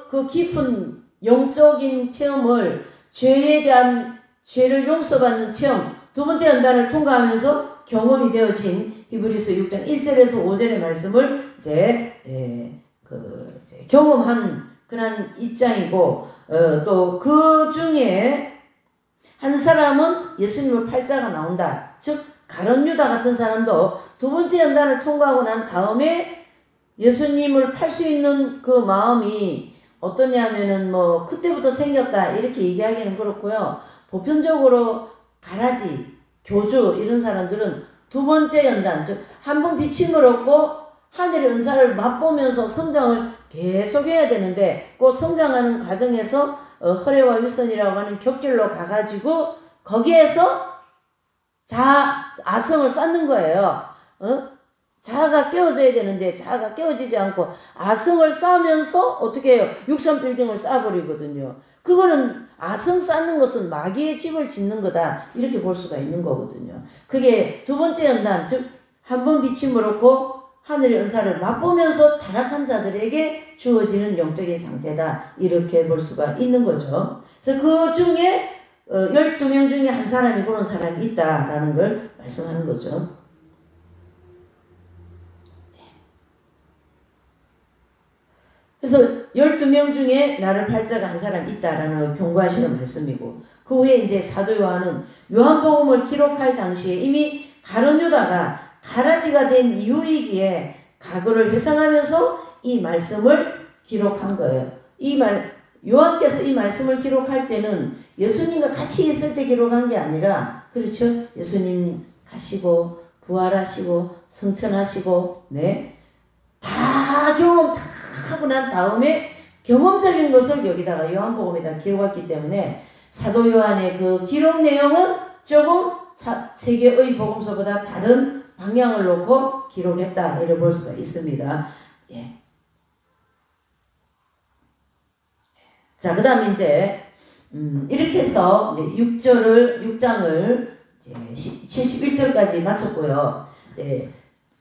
그 깊은 영적인 체험을 죄에 대한 죄를 용서받는 체험 두 번째 연단을 통과하면서 경험이 되어진 히브리서 6장 1절에서 5절의 말씀을 이제 경험한 그런 입장이고 또 그 중에 한 사람은 예수님을 팔자가 나온다. 즉 가룟 유다 같은 사람도 두 번째 연단을 통과하고 난 다음에 예수님을 팔 수 있는 그 마음이 어떠냐면은 뭐 그때부터 생겼다 이렇게 얘기하기는 그렇고요. 보편적으로 가라지, 교주 이런 사람들은 두 번째 연단 즉 한 번 비침을 얻고 하늘의 은사를 맛보면서 성장을 계속해야 되는데 그 성장하는 과정에서 허례와 윗선이라고 하는 격길로 가가지고 거기에서 아성을 쌓는 거예요. 자아가 깨어져야 되는데 자아가 깨어지지 않고 아성을 쌓으면서 어떻게 해요? 육선 빌딩을 쌓아버리거든요. 그거는 아성 쌓는 것은 마귀의 집을 짓는 거다 이렇게 볼 수가 있는 거거든요. 그게 두 번째 연단 즉 한 번 비침을 얻고 하늘의 은사를 맛보면서 타락한 자들에게 주어지는 영적인 상태다 이렇게 볼 수가 있는 거죠. 그래서 그 중에 12명 중에 한 사람이 그런 사람이 있다라는 걸 말씀하는 거죠. 그래서 12명 중에 나를 팔자가 한 사람이 있다라는 걸 경고하시는 말씀이고 그 후에 이제 사도 요한은 요한복음을 기록할 당시에 이미 가룟 유다가 가라지가 된 이후이기에 과거를 회상하면서 이 말씀을 기록한 거예요. 요한께서 이 말씀을 기록할 때는 예수님과 같이 있을 때 기록한 게 아니라 그렇죠? 예수님 가시고 부활하시고 성천하시고 다 경험 다 하고 난 다음에 경험적인 것을 여기다가 요한복음에다 기록했기 때문에 사도 요한의 그 기록 내용은 조금 세 개의 복음서보다 다른 방향을 놓고 기록했다 이렇게 볼 수가 있습니다. 예. 자, 그 다음에 이제 이렇게 해서 이제 6장을 이제 71절까지 마쳤고요. 이제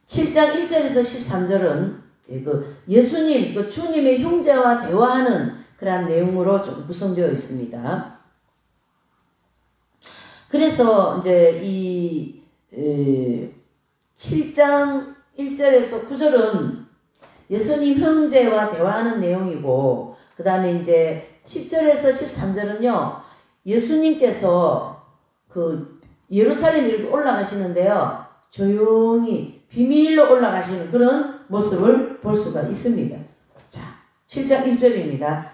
7장 1절에서 13절은 그 예수님, 그 주님의 형제와 대화하는 그런 내용으로 좀 구성되어 있습니다. 그래서 이제 이 7장 1절에서 9절은 예수님 형제와 대화하는 내용이고, 그 다음에 이제 10절에서 13절은요, 예수님께서 그 예루살렘 이렇게 올라가시는데요, 조용히 비밀로 올라가시는 그런 모습을 볼 수가 있습니다. 자, 7장 1절입니다.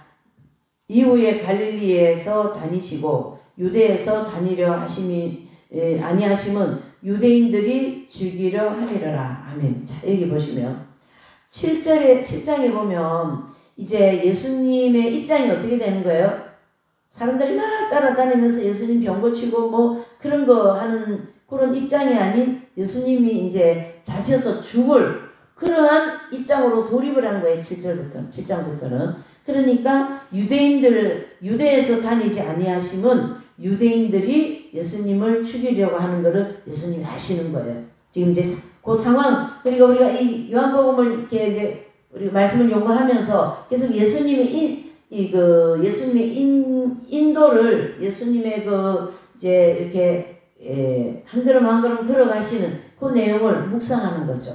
이후에 갈릴리에서 다니시고 유대에서 다니려 하심이 아니하심은 유대인들이 즐기려 함이라라. 아멘. 자, 여기 보시면 7장에 보면 이제 예수님의 입장이 어떻게 되는 거예요? 사람들이 막 따라다니면서 예수님 병 고치고 뭐 그런 거 하는 그런 입장이 아닌 예수님이 이제 잡혀서 죽을 그러한 입장으로 돌입을 한 거예요. 7장부터는. 그러니까 유대에서 다니지 아니하심은 유대인들이 예수님을 죽이려고 하는 것을 예수님이 아시는 거예요. 지금 이제 그 상황, 그리고 우리가 이 요한복음을 이렇게 이제 우리 말씀을 연구하면서 계속 예수님의 인도를 예수님의 그 이제 이렇게 한 걸음 한 걸음 걸어가시는 그 내용을 묵상하는 거죠.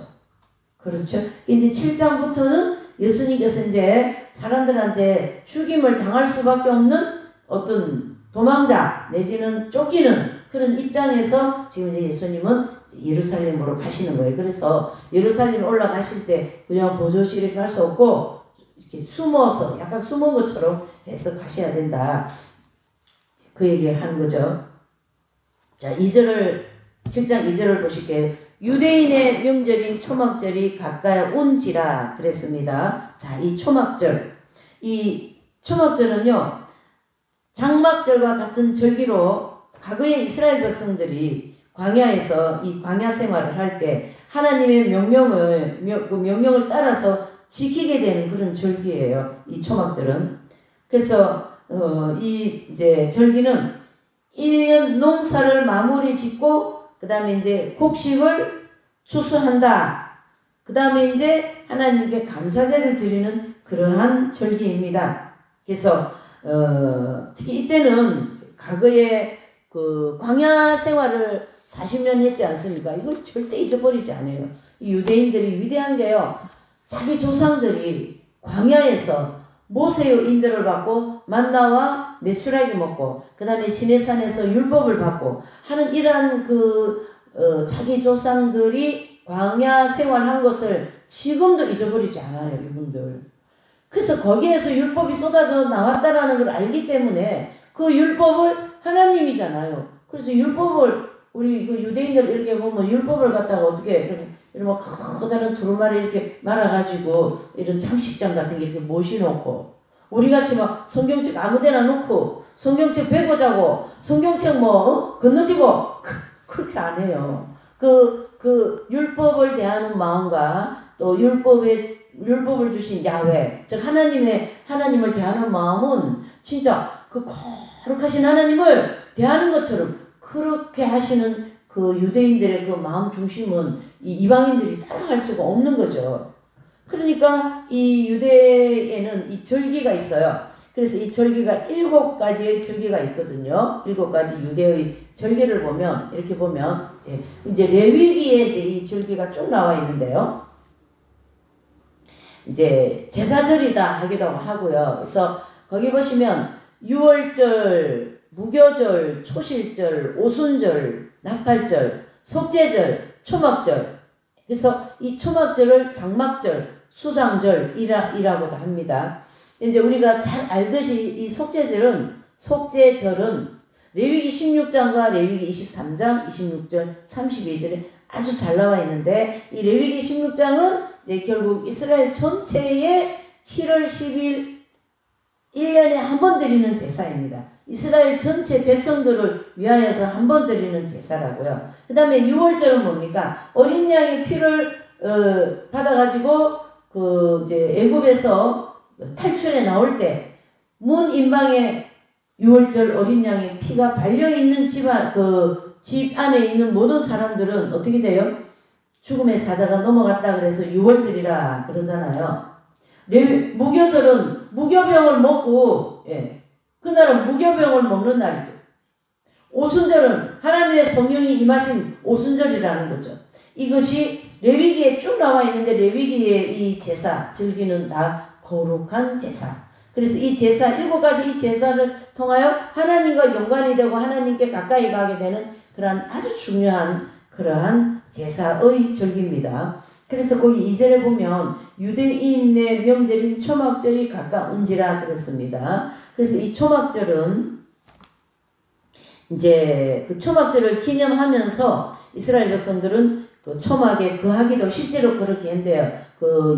그렇죠. 이제 7장부터는 예수님께서 이제 사람들한테 죽임을 당할 수밖에 없는 어떤 도망자 내지는 쫓기는 그런 입장에서 지금 이제 예수님은 예루살렘으로 가시는 거예요. 그래서 예루살렘 올라가실 때 그냥 보조실 이렇게 할 수 없고 이렇게 숨어서 약간 숨은 것처럼 해서 가셔야 된다. 그 얘기를 하는 거죠. 자, 7장 2절을 보실게요. 유대인의 명절인 초막절이 가까이 온지라 그랬습니다. 자, 이 초막절. 이 초막절은요, 장막절과 같은 절기로 과거의 이스라엘 백성들이 광야에서 이 광야 생활을 할 때 하나님의 명령을 따라서 지키게 되는 그런 절기예요. 이 초막절은. 그래서 이 이제 절기는 1년 농사를 마무리 짓고 그 다음에 이제 곡식을 추수한다. 그 다음에 이제 하나님께 감사제를 드리는 그러한 절기입니다. 그래서 특히 이때는 과거에 그 광야 생활을 40년 했지 않습니까? 이걸 절대 잊어버리지 않아요. 이 유대인들이 위대한 게요. 자기 조상들이 광야에서 모세의 인도를 받고 만나와 메추라기 먹고 그 다음에 시내산에서 율법을 받고 하는 이러한 자기 조상들이 광야 생활한 것을 지금도 잊어버리지 않아요. 이분들. 그래서 거기에서 율법이 쏟아져 나왔다라는 걸 알기 때문에 그 율법을 하나님이잖아요. 그래서 율법을 우리 그 유대인들 이렇게 보면 율법을 갖다가 어떻게 이런 커다란 두루마리 이렇게 말아가지고 이런 장식장 같은 게 이렇게 모셔놓고 우리같이 막 성경책 아무데나 놓고 성경책 베고 성경책 건너뛰고 그렇게 안 해요. 그 율법을 대하는 마음과 또 율법을 주신 야훼, 즉 하나님을 대하는 마음은 진짜 그 거룩하신 하나님을 대하는 것처럼 그렇게 하시는 그 유대인들의 그 마음 중심은 이 이방인들이 따라갈 수가 없는 거죠. 그러니까 이 유대에는 이 절기가 있어요. 그래서 이 절기가 7가지의 절기가 있거든요. 7가지 유대의 절기를 보면 이렇게 보면 이제 레위기에 이제 이 절기가 쭉 나와 있는데요. 이제 제사절이다 하기도 하고요. 그래서 거기 보시면 유월절, 무교절, 초실절, 오순절, 나팔절, 속죄절, 초막절. 그래서 이 초막절을 장막절, 수장절이라고도 합니다. 이제 우리가 잘 알듯이 이 속죄절은 레위기 16장과 레위기 23장, 26절, 32절에 아주 잘 나와 있는데 이 레위기 16장은 이제 결국 이스라엘 전체의 7월 10일 1년에 한 번 드리는 제사입니다. 이스라엘 전체 백성들을 위하여서 한 번 드리는 제사라고요. 그 다음에 6월절은 뭡니까? 어린 양의 피를 받아가지고 이제 애굽에서 탈출해 나올 때 문 인방에 6월절 어린 양의 피가 발려 있는 집 안에 있는 모든 사람들은 어떻게 돼요? 죽음의 사자가 넘어갔다 그래서 6월절이라 그러잖아요. 무교절은 무교병을 먹고, 그날은 무교병을 먹는 날이죠. 오순절은 하나님의 성령이 임하신 오순절이라는 거죠. 이것이 레위기에 쭉 나와 있는데 레위기의 이 제사, 절기는 다 거룩한 제사. 그래서 이 제사, 7가지 이 제사를 통하여 하나님과 연관이 되고 하나님께 가까이 가게 되는 그러한 아주 중요한 그러한 제사의 절기입니다. 그래서 거기 2절에 보면 유대인의 명절인 초막절이 가까운지라 그랬습니다. 그래서 이 초막절은 이제 그 초막절을 기념하면서 이스라엘 백성들은 그 초막에 거하기도 실제로 그렇게 한대요.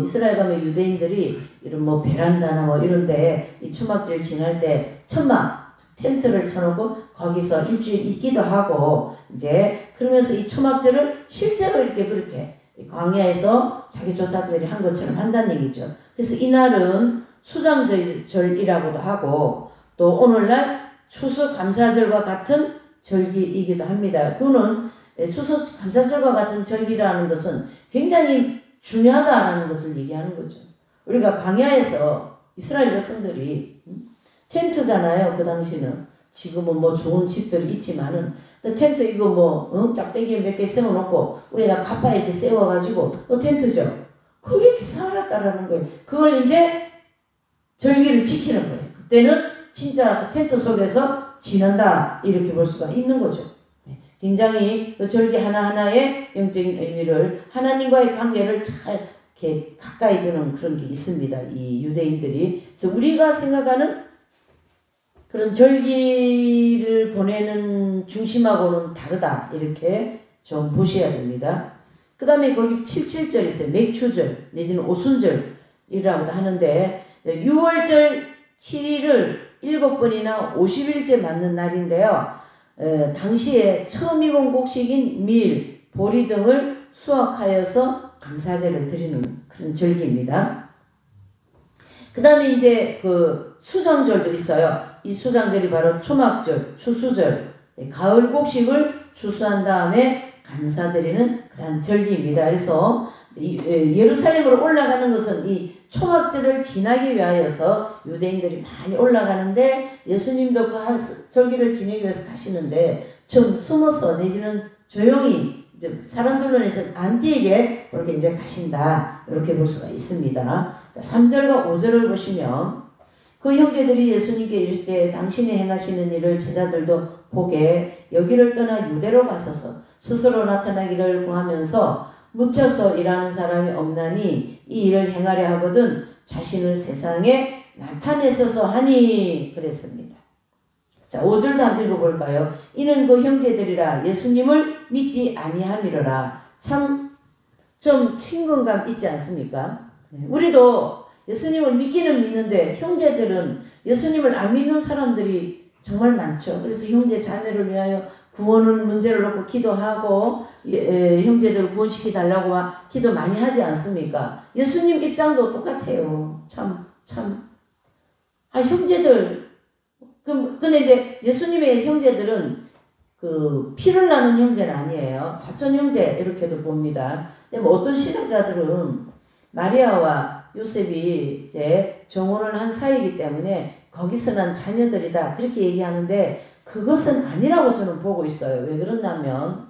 이스라엘 가면 유대인들이 이런 베란다나 이런데 이 초막절 지날 때 천막 텐트를 쳐놓고 거기서 일주일 있기도 하고 이제 그러면서 이 초막절을 실제로 이렇게 그렇게 광야에서 자기 조상들이 한 것처럼 한다는 얘기죠. 그래서 이날은 수장절이라고도 하고 또 오늘날 추수감사절과 같은 절기이기도 합니다. 그거는 추수감사절과 같은 절기라는 것은 굉장히 중요하다라는 것을 얘기하는 거죠. 우리가 광야에서 이스라엘 백성들이 텐트잖아요. 그 당시는. 지금은 좋은 집들이 있지만은 텐트 이거 짝대기에 몇 개 세워놓고 위에다 가빠 이렇게 세워가지고 텐트죠. 그게 이렇게 살았다라는 거예요. 그걸 이제 절기를 지키는 거예요. 그때는 진짜 그 텐트 속에서 지낸다 이렇게 볼 수가 있는 거죠. 굉장히 그 절기 하나하나의 영적인 의미를 하나님과의 관계를 잘 이렇게 가까이 두는 그런 게 있습니다. 이 유대인들이. 그래서 우리가 생각하는 그런 절기를 보내는 중심하고는 다르다. 이렇게 좀 보셔야 됩니다. 그 다음에 거기 77절 있어요. 맥추절 내지는 오순절이라고도 하는데 6월절 7일을 7번이나 50일째 맞는 날인데요. 당시에 처음 익은 곡식인 밀, 보리 등을 수확하여서 감사제를 드리는 그런 절기입니다. 그 다음에 이제 수장절도 있어요. 이 수장절이 바로 초막절, 추수절, 가을 곡식을 추수한 다음에 감사드리는 그런 절기입니다. 그래서 예루살렘으로 올라가는 것은 이 초막절을 지나기 위하여서 유대인들이 많이 올라가는데 예수님도 그 절기를 지내기 위해서 가시는데 좀 숨어서 내지는 조용히 사람들로 인해서 안티에게 그렇게 이제 가신다. 이렇게 볼 수가 있습니다. 자, 3절과 5절을 보시면 그 형제들이 예수님께 이르시되 당신이 행하시는 일을 제자들도 보게 여기를 떠나 유대로 가소서 스스로 나타나기를 구하면서 묻혀서 일하는 사람이 없나니 이 일을 행하려 하거든 자신을 세상에 나타내소서 하니 그랬습니다. 자, 5절도 한번 읽어볼까요? 이는 그 형제들이라 예수님을 믿지 아니함이로라. 참 좀 친근감 있지 않습니까? 우리도 예수님을 믿기는 믿는데 형제들은 예수님을 안 믿는 사람들이 정말 많죠. 그래서 형제 자매를 위하여 구원을 문제를 놓고 기도하고 형제들을 구원시켜 달라고 막 기도 많이 하지 않습니까? 예수님 입장도 똑같아요. 형제들 근데 이제 예수님의 형제들은 피를 나눈 형제는 아니에요. 사촌 형제 이렇게도 봅니다. 근데 어떤 신학자들은 마리아와 요셉이 이제 정혼을 한 사이이기 때문에 거기서 난 자녀들이다 그렇게 얘기하는데 그것은 아니라고 저는 보고 있어요. 왜 그러냐면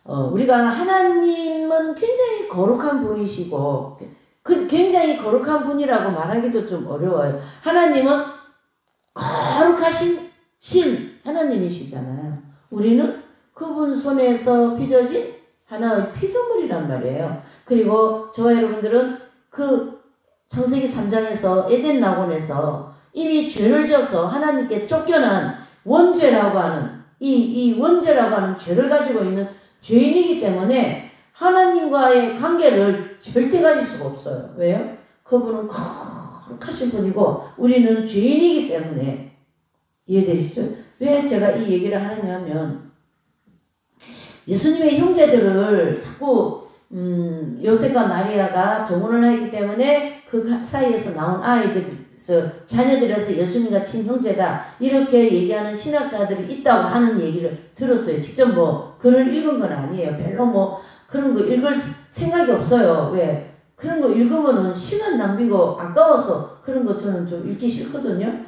우리가 하나님은 굉장히 거룩한 분이시고 굉장히 거룩한 분이라고 말하기도 좀 어려워요. 하나님은 거룩하신 신 하나님이시잖아요. 우리는 그분 손에서 빚어진 하나의 피조물이란 말이에요. 그리고 저와 여러분들은 창세기 3장에서 에덴 낙원에서 이미 죄를 져서 하나님께 쫓겨난 원죄라고 하는 이 원죄라고 하는 죄를 가지고 있는 죄인이기 때문에 하나님과의 관계를 절대 가질 수가 없어요. 왜요? 그분은 거룩하신 분이고 우리는 죄인이기 때문에. 이해되시죠? 왜 제가 이 얘기를 하느냐 하면 예수님의 형제들을 자꾸 요셉과 마리아가 정혼을 했기 때문에 그 사이에서 나온 아이들에서 자녀들에서 예수님과 친형제다 이렇게 얘기하는 신학자들이 있다고 하는 얘기를 들었어요. 직접 뭐 글을 읽은 건 아니에요. 별로 뭐 그런 거 읽을 생각이 없어요. 왜? 그런 거 읽으면은 시간 낭비고 아까워서 그런 거 저는 좀 읽기 싫거든요.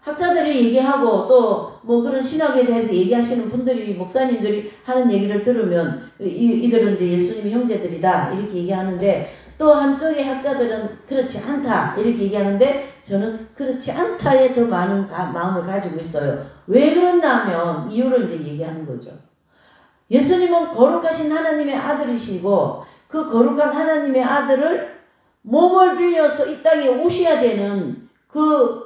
학자들이 얘기하고 또 뭐 그런 신학에 대해서 얘기하시는 분들이 목사님들이 하는 얘기를 들으면 이들은 이제 예수님의 형제들이다 이렇게 얘기하는데 또 한쪽의 학자들은 그렇지 않다 이렇게 얘기하는데 저는 그렇지 않다에 더 많은 마음을 가지고 있어요. 왜 그렇나 하면 이유를 이제 얘기하는 거죠. 예수님은 거룩하신 하나님의 아들이시고 그 거룩한 하나님의 아들을 몸을 빌려서 이 땅에 오셔야 되는 그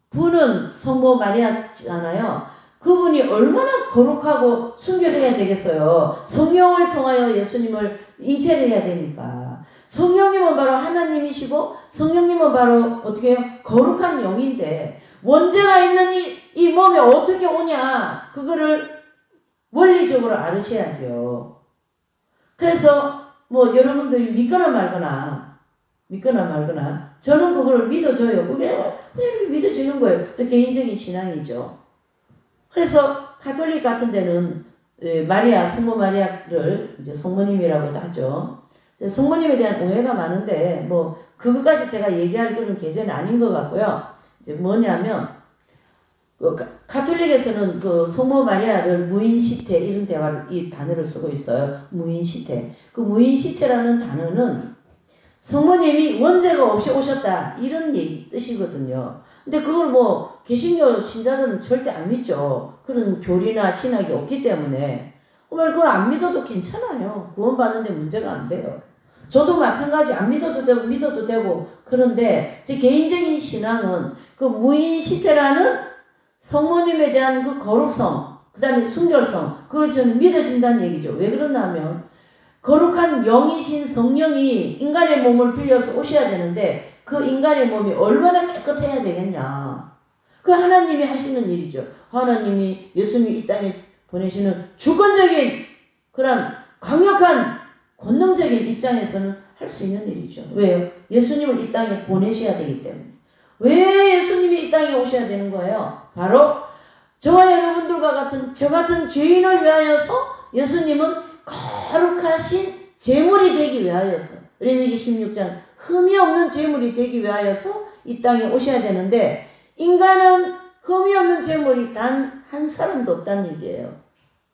분은 성모 마리아잖아요. 그분이 얼마나 거룩하고 순결해야 되겠어요. 성령을 통하여 예수님을 잉태를 해야 되니까. 성령님은 바로 하나님이시고 성령님은 바로 어떻게 해요? 거룩한 영인데 원죄가 있는 이 몸에 어떻게 오냐 그거를 원리적으로 알으셔야죠. 그래서 뭐 여러분들이 믿거나 말거나 저는 그걸 믿어줘요. 그게 그냥 이렇게 믿어지는 거예요. 개인적인 신앙이죠. 그래서 가톨릭 같은 데는 성모 마리아를 이제 성모님이라고도 하죠. 성모님에 대한 오해가 많은데 뭐 그것까지 제가 얘기할 그런 계제는 아닌 것 같고요. 이제 뭐냐면 가톨릭에서는 그 성모 마리아를 무인시태 이런 이 단어를 쓰고 있어요. 무인시태. 그 무인시태라는 단어는 성모님이 원죄가 없이 오셨다 이런 뜻이거든요. 근데 그걸 뭐 개신교 신자들은 절대 안 믿죠. 그런 교리나 신학이 없기 때문에 그걸 안 믿어도 괜찮아요. 구원받는데 문제가 안 돼요. 저도 마찬가지 안 믿어도 되고 믿어도 되고 그런데 제 개인적인 신앙은 그 무인시태라는 성모님에 대한 그 거룩성 그 다음에 순결성 그걸 저는 믿어진다는 얘기죠. 왜 그러냐 하면 거룩한 영이신 성령이 인간의 몸을 빌려서 오셔야 되는데 그 인간의 몸이 얼마나 깨끗해야 되겠냐. 그 하나님이 하시는 일이죠. 하나님이 예수님이 이 땅에 보내시는 주권적인 그런 강력한 권능적인 입장에서는 할 수 있는 일이죠. 왜요? 예수님을 이 땅에 보내셔야 되기 때문에. 왜 예수님이 이 땅에 오셔야 되는 거예요? 바로 저와 여러분들과 같은 저 같은 죄인을 위하여서 예수님은 거룩하신 제물이 되기 위하여서 레위기 16장 흠이 없는 제물이 되기 위하여서 이 땅에 오셔야 되는데 인간은 흠이 없는 제물이 단 한 사람도 없다는 얘기예요.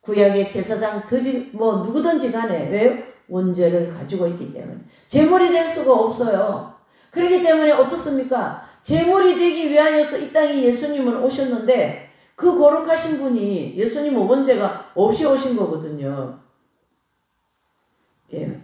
구약의 제사장 뭐 누구든지 간에 왜요? 원죄를 가지고 있기 때문에 제물이 될 수가 없어요. 그렇기 때문에 어떻습니까? 제물이 되기 위하여서 이 땅에 예수님은 오셨는데 그 거룩하신 분이 예수님은 원죄가 없이 오신 거거든요. 예.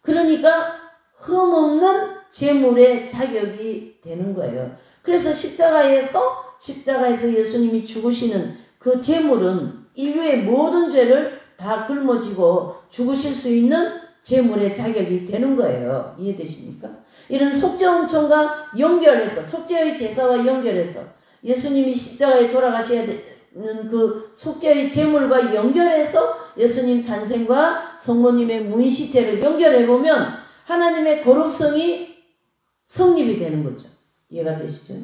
그러니까 흠없는 제물의 자격이 되는 거예요. 그래서 십자가에서 예수님이 죽으시는 그 제물은 인류의 모든 죄를 다 짊어지고 죽으실 수 있는 제물의 자격이 되는 거예요. 이해되십니까? 이런 속죄원천과 연결해서 속죄의 제사와 연결해서 예수님이 십자가에 돌아가셔야 되는 그 속죄의 제물과 연결해서 예수님 탄생과 성모님의 무인시태를 연결해보면 하나님의 거룩성이 성립이 되는 거죠. 이해가 되시죠?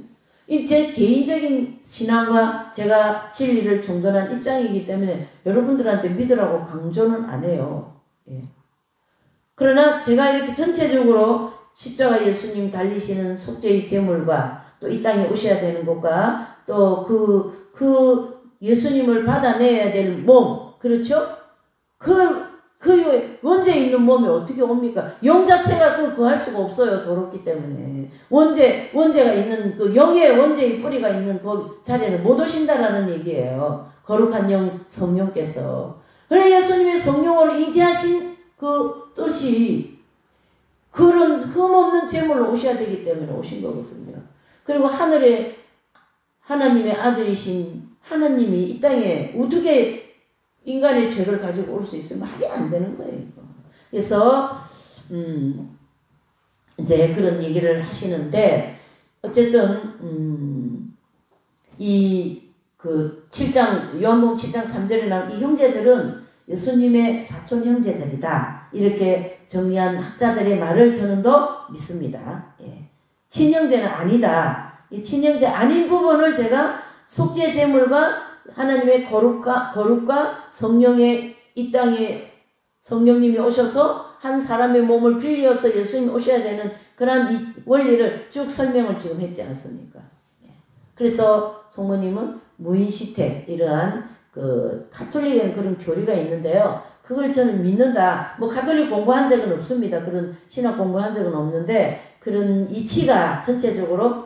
제 개인적인 신앙과 제가 진리를 종전한 입장이기 때문에 여러분들한테 믿으라고 강조는 안 해요. 예. 그러나 제가 이렇게 전체적으로 십자가 예수님 달리시는 속죄의 제물과 또 이 땅에 오셔야 되는 것과 또 그 예수님을 받아내야 될 몸, 그렇죠? 그 원죄 있는 몸이 어떻게 옵니까? 영 자체가 구할 수가 없어요. 더럽기 때문에. 원죄가 있는 그 영의 원죄의 뿌리가 있는 그 자리는 못 오신다라는 얘기예요. 거룩한 영 성령께서. 그래 예수님의 성령으로 잉태하신 그 뜻이 그런 흠없는 제물로 오셔야 되기 때문에 오신 거거든요. 그리고 하늘에 하나님의 아들이신 하나님이 이 땅에 어떻게 인간의 죄를 가지고 올 수 있으면 말이 안 되는 거예요. 이거. 그래서 이제 그런 얘기를 하시는데 어쨌든 이 그 7장 요한복음 7장 3절에 나온 이 형제들은 예수님의 사촌 형제들이다. 이렇게 정리한 학자들의 말을 저는 더 믿습니다. 예. 친형제는 아니다. 이 친형제 아닌 부분을 제가 속죄 제물과 하나님의 거룩과 성령의 이 땅에 성령님이 오셔서 한 사람의 몸을 빌려서 예수님이 오셔야 되는 그런 이 원리를 쭉 설명을 지금 했지 않습니까? 그래서 성모님은 무인시태 이러한 그 가톨릭에는 그런 교리가 있는데요. 그걸 저는 믿는다. 뭐 가톨릭 공부한 적은 없습니다. 그런 신학 공부한 적은 없는데 그런 이치가 전체적으로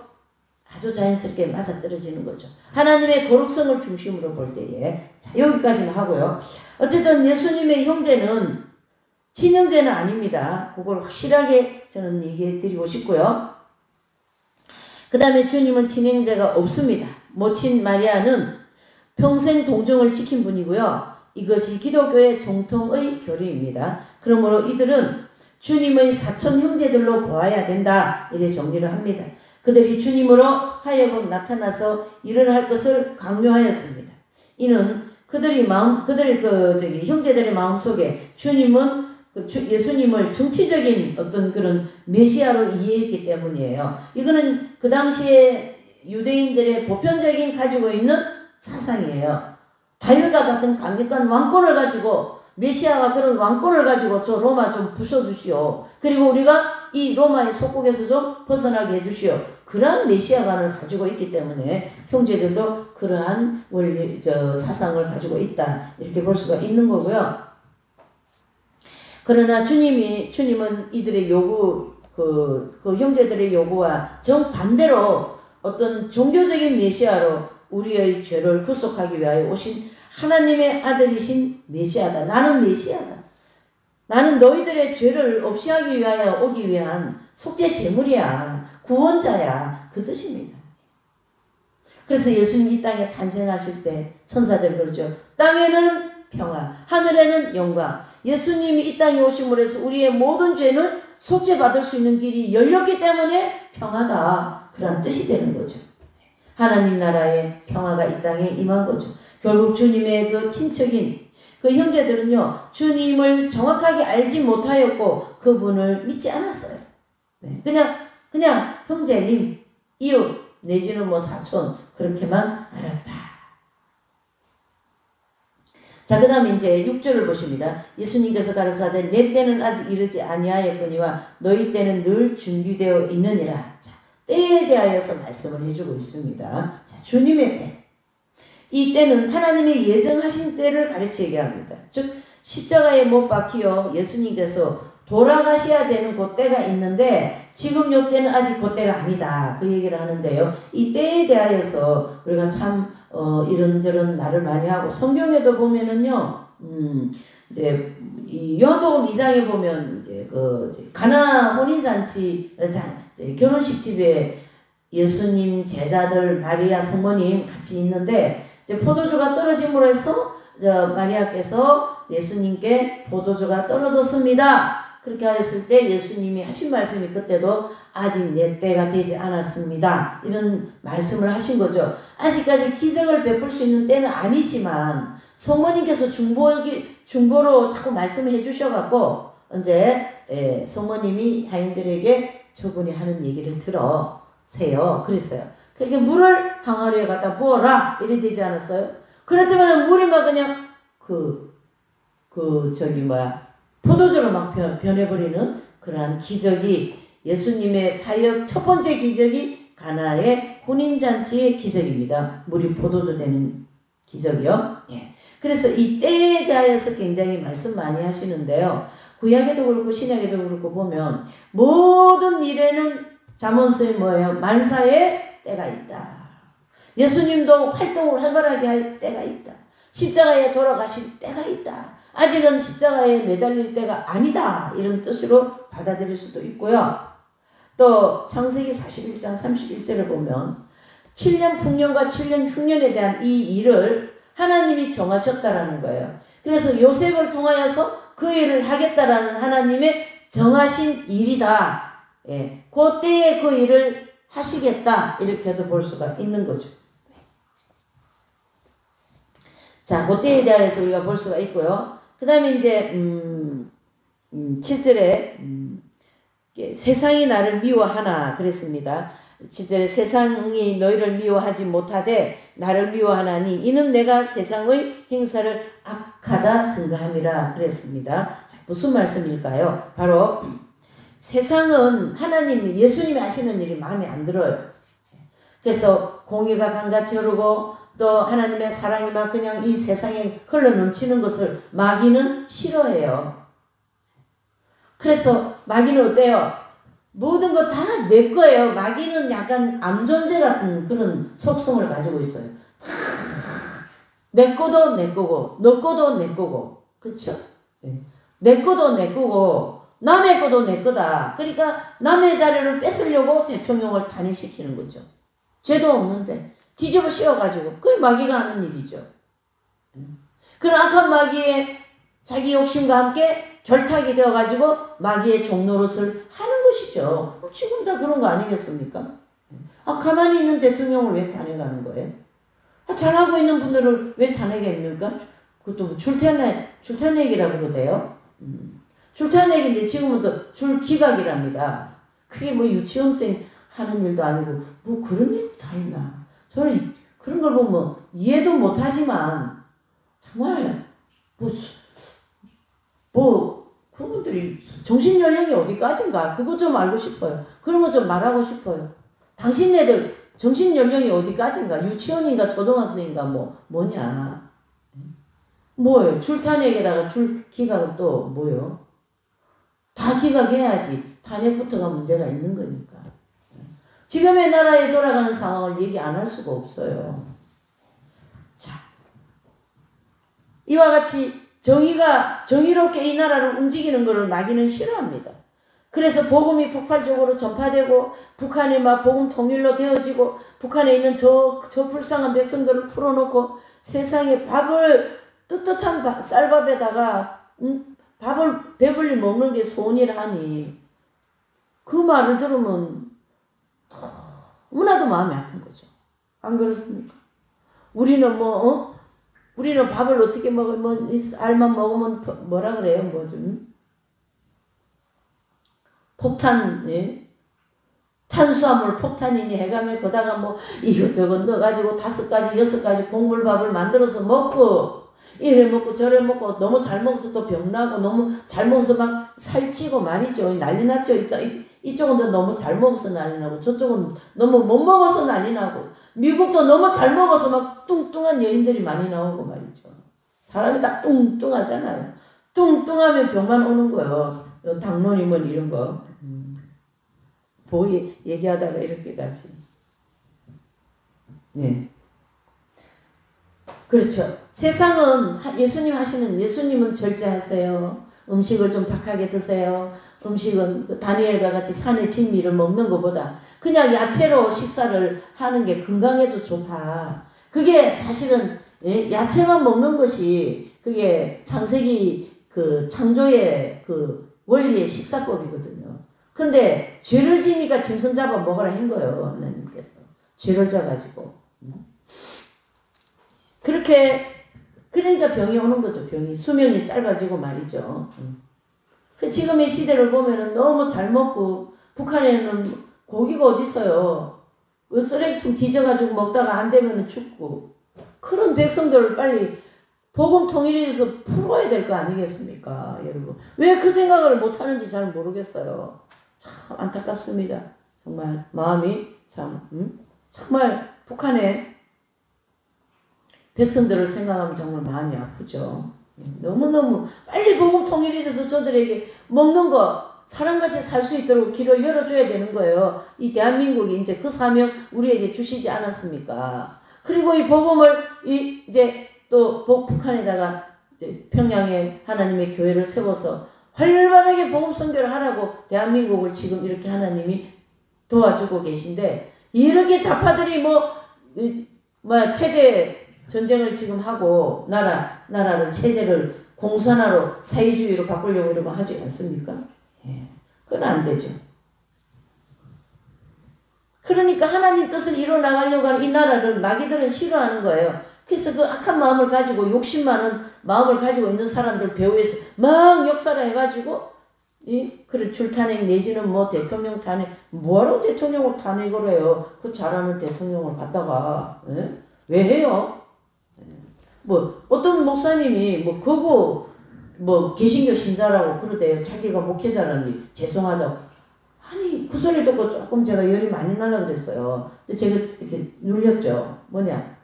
아주 자연스럽게 맞아떨어지는 거죠. 하나님의 거룩성을 중심으로 볼 때에 자, 여기까지만 하고요. 어쨌든 예수님의 형제는 친형제는 아닙니다. 그걸 확실하게 저는 얘기해 드리고 싶고요. 그 다음에 주님은 친형제가 없습니다. 모친 마리아는 평생 동정을 지킨 분이고요. 이것이 기독교의 정통의 교리입니다. 그러므로 이들은 주님의 사촌 형제들로 보아야 된다. 이래 정리를 합니다. 그들이 주님으로 하여금 나타나서 일을 할 것을 강요하였습니다. 이는 그들의 형제들의 마음 속에 주님은 예수님을 정치적인 어떤 그런 메시아로 이해했기 때문이에요. 이거는 그 당시에 유대인들의 보편적인 가지고 있는 사상이에요. 다윗과 같은 강력한 왕권을 가지고 메시아가 그런 왕권을 가지고 저 로마 좀 부숴주시오. 그리고 우리가 이 로마의 속국에서 좀 벗어나게 해주시오. 그러한 메시아관을 가지고 있기 때문에 형제들도 그러한 사상을 가지고 있다. 이렇게 볼 수가 있는 거고요. 그러나 주님은 이들의 요구, 그 형제들의 요구와 정반대로 어떤 종교적인 메시아로 우리의 죄를 구속하기 위하여 오신 하나님의 아들이신 메시아다. 나는 메시아다. 나는 너희들의 죄를 없이 하기 위하여 오기 위한 속죄 제물이야. 구원자야. 그 뜻입니다. 그래서 예수님 이 땅에 탄생하실 때 천사들 그러죠. 땅에는 평화, 하늘에는 영광. 예수님이 이 땅에 오심으로 해서 우리의 모든 죄를 속죄받을 수 있는 길이 열렸기 때문에 평화다. 그런 뜻이 되는 거죠. 하나님 나라의 평화가 이 땅에 임한 거죠. 결국 주님의 그 친척인 그 형제들은요. 주님을 정확하게 알지 못하였고 그분을 믿지 않았어요. 네. 그냥 형제님, 이웃 내지는 뭐 사촌 그렇게만 알았다. 자, 그 다음에 이제 6절을 보십니다. 예수님께서 가르치되 내 때는 아직 이르지 아니하였거니와 너희 때는 늘 준비되어 있느니라. 자, 때에 대하여서 말씀을 해주고 있습니다. 자, 주님의 때. 이 때는 하나님의 예정하신 때를 가르치게 합니다. 즉 십자가에 못 박히어 예수님께서 돌아가셔야 되는 그 때가 있는데 지금 요 때는 아직 그 때가 아니다. 그 얘기를 하는데요. 이 때에 대하여서 우리가 참 이런저런 말을 많이 하고 성경에도 보면은요. 이제 이 요한복음 2장에 보면 이제 그 가나 혼인잔치 결혼식 집에 예수님 제자들 마리아 성모님 같이 있는데 이제 포도주가 떨어짐으로 해서 마리아께서 예수님께 포도주가 떨어졌습니다. 그렇게 하였을 때 예수님이 하신 말씀이 그때도 아직 내 때가 되지 않았습니다. 이런 말씀을 하신 거죠. 아직까지 기적을 베풀 수 있는 때는 아니지만 성모님께서 중보로 자꾸 말씀을 해주셔갖고 이제 성모님이 하인들에게 저분이 하는 얘기를 들어세요. 그랬어요. 그렇게 물을 항아리에 갖다 부어라 이래 되지 않았어요? 그랬더니 물이 막 그냥 포도주로 막 변해버리는 그러한 기적이 예수님의 사역 첫 번째 기적이 가나의 혼인잔치의 기적입니다. 물이 포도주 되는 기적이요. 예. 그래서 이 때에 대하여서 굉장히 말씀 많이 하시는데요. 구약에도 그렇고 신약에도 그렇고 보면 모든 일에는 잠언서에 뭐예요? 만사의 때가 있다. 예수님도 활동을 활발하게 할 때가 있다. 십자가에 돌아가실 때가 있다. 아직은 십자가에 매달릴 때가 아니다. 이런 뜻으로 받아들일 수도 있고요. 또 창세기 41장 31절을 보면 7년 풍년과 7년 흉년에 대한 이 일을 하나님이 정하셨다라는 거예요. 그래서 요셉을 통하여서 그 일을 하겠다라는 하나님의 정하신 일이다. 예, 그때에 그 일을 하시겠다 이렇게도 볼 수가 있는 거죠. 자, 그때에 대해서 우리가 볼 수가 있고요. 그 다음에 이제 7절에 세상이 나를 미워하나 그랬습니다. 7절에 세상이 너희를 미워하지 못하되 나를 미워하나니 이는 내가 세상의 행사를 악하다 증거함이라 그랬습니다. 자, 무슨 말씀일까요? 바로 세상은 하나님, 예수님이 하시는 일이 마음에 안 들어요. 그래서 공의가 강같이 흐르고 또 하나님의 사랑이 막 그냥 이 세상에 흘러넘치는 것을 마귀는 싫어해요. 그래서 마귀는 어때요? 모든 거 다 내 거예요. 마귀는 약간 암존재 같은 그런 속성을 가지고 있어요. 내 거도 내 거고 너 거도 내 거고 그렇죠? 내 거도 내 거고 남의 거도 내 거다. 그러니까 남의 자리를 뺏으려고 대통령을 탄핵시키는 거죠. 죄도 없는데 뒤집어 씌워가지고 그게 마귀가 하는 일이죠. 그런 악한 마귀의 자기 욕심과 함께 결탁이 되어가지고 마귀의 종노릇을 하는 것이죠. 지금 다 그런 거 아니겠습니까? 가만히 있는 대통령을 왜 탄핵하는 거예요? 잘하고 있는 분들을 왜 탄핵합니까? 그것도 뭐 줄탄핵이라고 그러대요. 줄탄핵인데 지금은 또 줄기각이랍니다. 그게 뭐 유치원생 하는 일도 아니고 뭐 그런 일도 다 있나. 저는 그런 걸 보면 이해도 못하지만 정말 그분들이 정신연령이 어디까지인가 그거 좀 알고 싶어요. 그런 거 좀 말하고 싶어요. 당신네들 정신연령이 어디까지인가 유치원인가 초등학생인가 뭐냐 뭐예요. 줄탄핵에다가 줄기각은 또 뭐예요. 다 기각해야지 탄핵부터가 문제가 있는 거니까. 지금의 나라에 돌아가는 상황을 얘기 안 할 수가 없어요. 자, 이와 같이 정의롭게 이 나라를 움직이는 것을 마귀는 싫어합니다. 그래서 복음이 폭발적으로 전파되고 북한이 막 복음 통일로 되어지고 북한에 있는 저 불쌍한 백성들을 풀어놓고 세상에 밥을 뜨뜻한 쌀밥에다가 밥을 배불리 먹는 게 소원이라 하니 그 말을 들으면 너무나도 마음이 아픈 거죠. 안 그렇습니까? 우리는 우리는 밥을 어떻게 먹으면 알만 먹으면 뭐라 그래요? 뭐 좀 폭탄, 예? 탄수화물 폭탄이니 해가며 거다가 뭐 이것저것 넣어가지고 5가지 6가지 곡물밥을 만들어서 먹고 이래 먹고 저래 먹고 너무 잘 먹어서 또 병나고 너무 잘 먹어서 막 살찌고 말이죠. 난리 났죠. 이쪽은 너무 잘 먹어서 난리 나고 저쪽은 너무 못 먹어서 난리 나고 미국도 너무 잘 먹어서 막 뚱뚱한 여인들이 많이 나오고 말이죠. 사람이 다 뚱뚱하잖아요. 뚱뚱하면 병만 오는 거예요. 당뇨니면 이런 거. 얘기하다가 이렇게까지. 네. 그렇죠. 세상은 예수님은 절제하세요. 음식을 좀 박하게 드세요. 음식은 다니엘과 같이 산의 진미를 먹는 것보다 그냥 야채로 식사를 하는 게 건강에도 좋다. 그게 사실은 야채만 먹는 것이 그게 창세기 그 창조의 그 원리의 식사법이거든요. 근데 죄를 지니까 짐승 잡아 먹으라 한 거예요. 하나님께서. 죄를 져가지고. 그러니까 병이 오는 거죠. 병이. 수명이 짧아지고 말이죠. 지금의 시대를 보면은 너무 잘 먹고 북한에는 고기가 어디 있어요. 쓰레기통 뒤져가지고 먹다가 안 되면 죽고. 그런 백성들을 빨리 복음 통일에 대해서 풀어야 될 거 아니겠습니까? 여러분. 왜 그 생각을 못하는지 잘 모르겠어요. 참 안타깝습니다. 정말 마음이 정말 북한의 백성들을 생각하면 정말 마음이 아프죠. 너무너무 빨리 복음 통일이 돼서 저들에게 먹는 거 사람같이 살 수 있도록 길을 열어줘야 되는 거예요. 이 대한민국이 이제 그 사명 우리에게 주시지 않았습니까? 그리고 이 복음을 이제 또 북한에다가 이제 평양에 하나님의 교회를 세워서 활발하게 복음 선교를 하라고 대한민국을 지금 이렇게 하나님이 도와주고 계신데 이렇게 좌파들이 체제 전쟁을 지금 하고 나라를 체제를 공산화로 사회주의로 바꾸려고 이러고 하지 않습니까? 예, 그건 안 되죠. 그러니까 하나님 뜻을 이뤄나가려고 하는 이 나라를 마귀들은 싫어하는 거예요. 그래서 그 악한 마음을 가지고 욕심 많은 마음을 가지고 있는 사람들 배후에서 막 역사를 해가지고 그래 줄탄핵 내지는 뭐 대통령 탄핵 뭐하러 대통령을 탄핵을 해요. 그 잘하는 대통령을 갖다가 왜 해요? 뭐 어떤 목사님이 뭐 거부 뭐 개신교 신자라고 그러대요. 자기가 목회자라니 죄송하다고. 아니 그 소리 듣고 조금 제가 열이 많이 날라 그랬어요. 근데 제가 이렇게 눌렸죠. 뭐냐?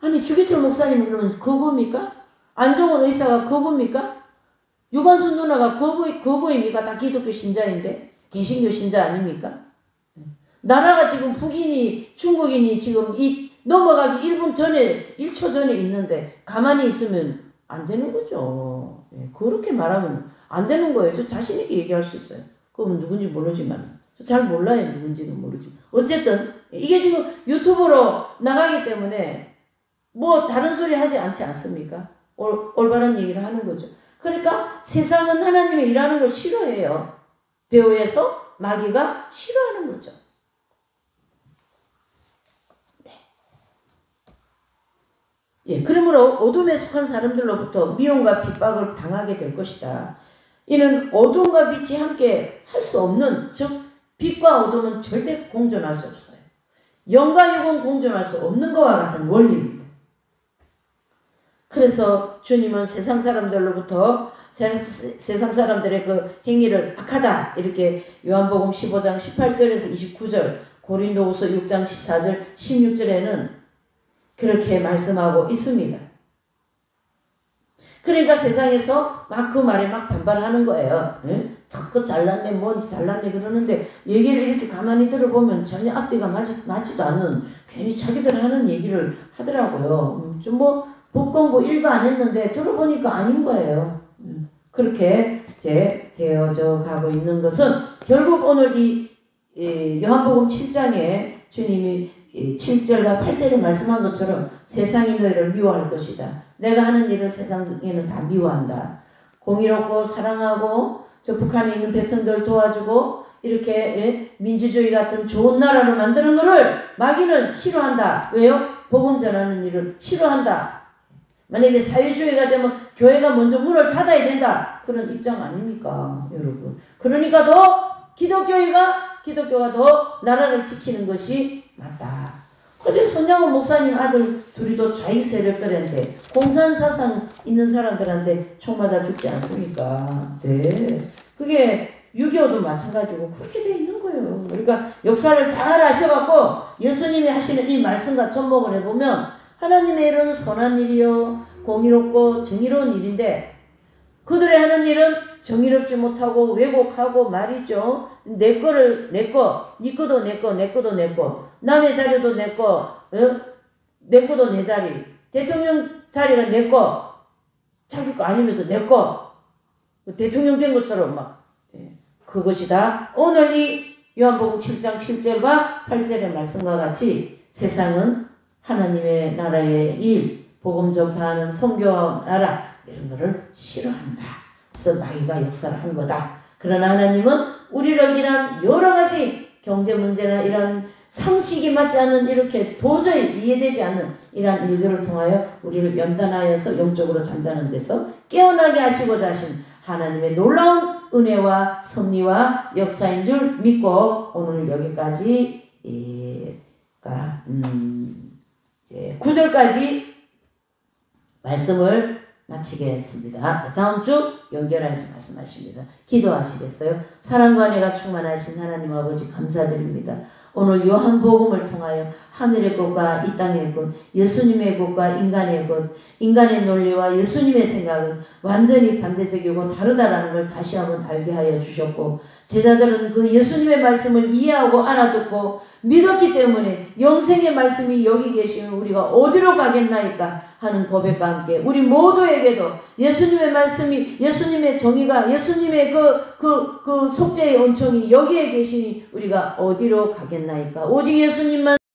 아니 주기철 목사님 그러면 거부입니까? 안종원 의사가 거부입니까? 유관순 누나가 거부입니까? 다 기독교 신자인데 개신교 신자 아닙니까? 나라가 지금 북인이 중국인이 지금 넘어가기 1분 전에 1초 전에 있는데 가만히 있으면 안 되는 거죠. 그렇게 말하면 안 되는 거예요. 저 자신 있게 얘기할 수 있어요. 그건 누군지 모르지만 저 잘 몰라요. 누군지는 모르지만 어쨌든 이게 지금 유튜브로 나가기 때문에 뭐 다른 소리 하지 않지 않습니까? 올바른 얘기를 하는 거죠. 그러니까 세상은 하나님의 일하는 걸 싫어해요. 배후에서 마귀가 싫어하는 거죠. 예, 그러므로 어둠에 속한 사람들로부터 미움과 핍박을 당하게 될 것이다. 이는 어둠과 빛이 함께 할 수 없는, 즉 빛과 어둠은 절대 공존할 수 없어요. 영과 육은 공존할 수 없는 것과 같은 원리입니다. 그래서 주님은 세상 사람들로부터 세상 사람들의 그 행위를 악하다 이렇게 요한복음 15장 18절에서 29절, 고린도후서 6장 14절 16절에는 그렇게 말씀하고 있습니다. 그러니까 세상에서 막 그 말에 막 반발하는 거예요. 그 잘났네 뭐 잘났네 그러는데 얘기를 이렇게 가만히 들어보면 전혀 앞뒤가 맞지도 않는 괜히 자기들 하는 얘기를 하더라고요. 좀 뭐 법공부 1도 안 했는데 들어보니까 아닌 거예요. 그렇게 이제 되어져 가고 있는 것은 결국 오늘 이 요한복음 7장에 주님이 7절과 8절에 말씀한 것처럼 세상이 너희를 미워할 것이다. 내가 하는 일을 세상에는 다 미워한다. 공의롭고 사랑하고 저 북한에 있는 백성들 도와주고 이렇게 민주주의 같은 좋은 나라를 만드는 것을 마귀는 싫어한다. 왜요? 복음 전하는 일을 싫어한다. 만약에 사회주의가 되면 교회가 먼저 문을 닫아야 된다. 그런 입장 아닙니까? 여러분. 그러니까 더 기독교가 더 나라를 지키는 것이 맞다. 어제 손양호 목사님 아들 둘이도 좌익 세력들한테 공산사상 있는 사람들한테 총 맞아 죽지 않습니까? 네. 그게 6.25도 마찬가지고 그렇게 돼 있는 거예요. 그러니까 역사를 잘 아셔갖고 예수님이 하시는 이 말씀과 접목을 해보면 하나님의 일은 선한 일이요 공의롭고 정의로운 일인데 그들이 하는 일은 정의롭지 못하고 왜곡하고 말이죠. 내 거를 내 거, 네 거도 내 거, 내 거도 내 거, 남의 자리도 내 거, 내 거도 내 자리, 대통령 자리가 내 거, 자기 거 아니면서 내 거, 대통령 된 것처럼 막 그것이 다 오늘 이 요한복음 7장 7절과 8절의 말씀과 같이 세상은 하나님의 나라의 일, 복음 전파하는 선교 나라 이런 거를 싫어한다. 그래서 마귀가 역사를 한 거다. 그러나 하나님은 우리를 이런 여러 가지 경제 문제나 이런 상식이 맞지 않는 이렇게 도저히 이해되지 않는 이러한 일들을 통하여 우리를 연단하여서 영적으로 잠자는 데서 깨어나게 하시고자 하신 하나님의 놀라운 은혜와 섭리와 역사인 줄 믿고 오늘 여기까지 이제 9절까지 말씀을 마치겠습니다. 다음 주 연결해서 말씀하십니다. 기도하시겠어요? 사랑과 은혜가 충만하신 하나님 아버지 감사드립니다. 오늘 요한복음을 통하여 하늘의 것과 이 땅의 것, 예수님의 것과 인간의 것, 인간의 논리와 예수님의 생각은 완전히 반대적이고 다르다라는 걸 다시 한번 알게 하여 주셨고 제자들은 그 예수님의 말씀을 이해하고 알아듣고 믿었기 때문에 영생의 말씀이 여기 계시면 우리가 어디로 가겠나이까 하는 고백과 함께 우리 모두에게도 예수님의 말씀이 예수님의 정의가 예수님의 그 속죄의 은총이 여기에 계시니 우리가 어디로 가겠나이까 오직 예수님만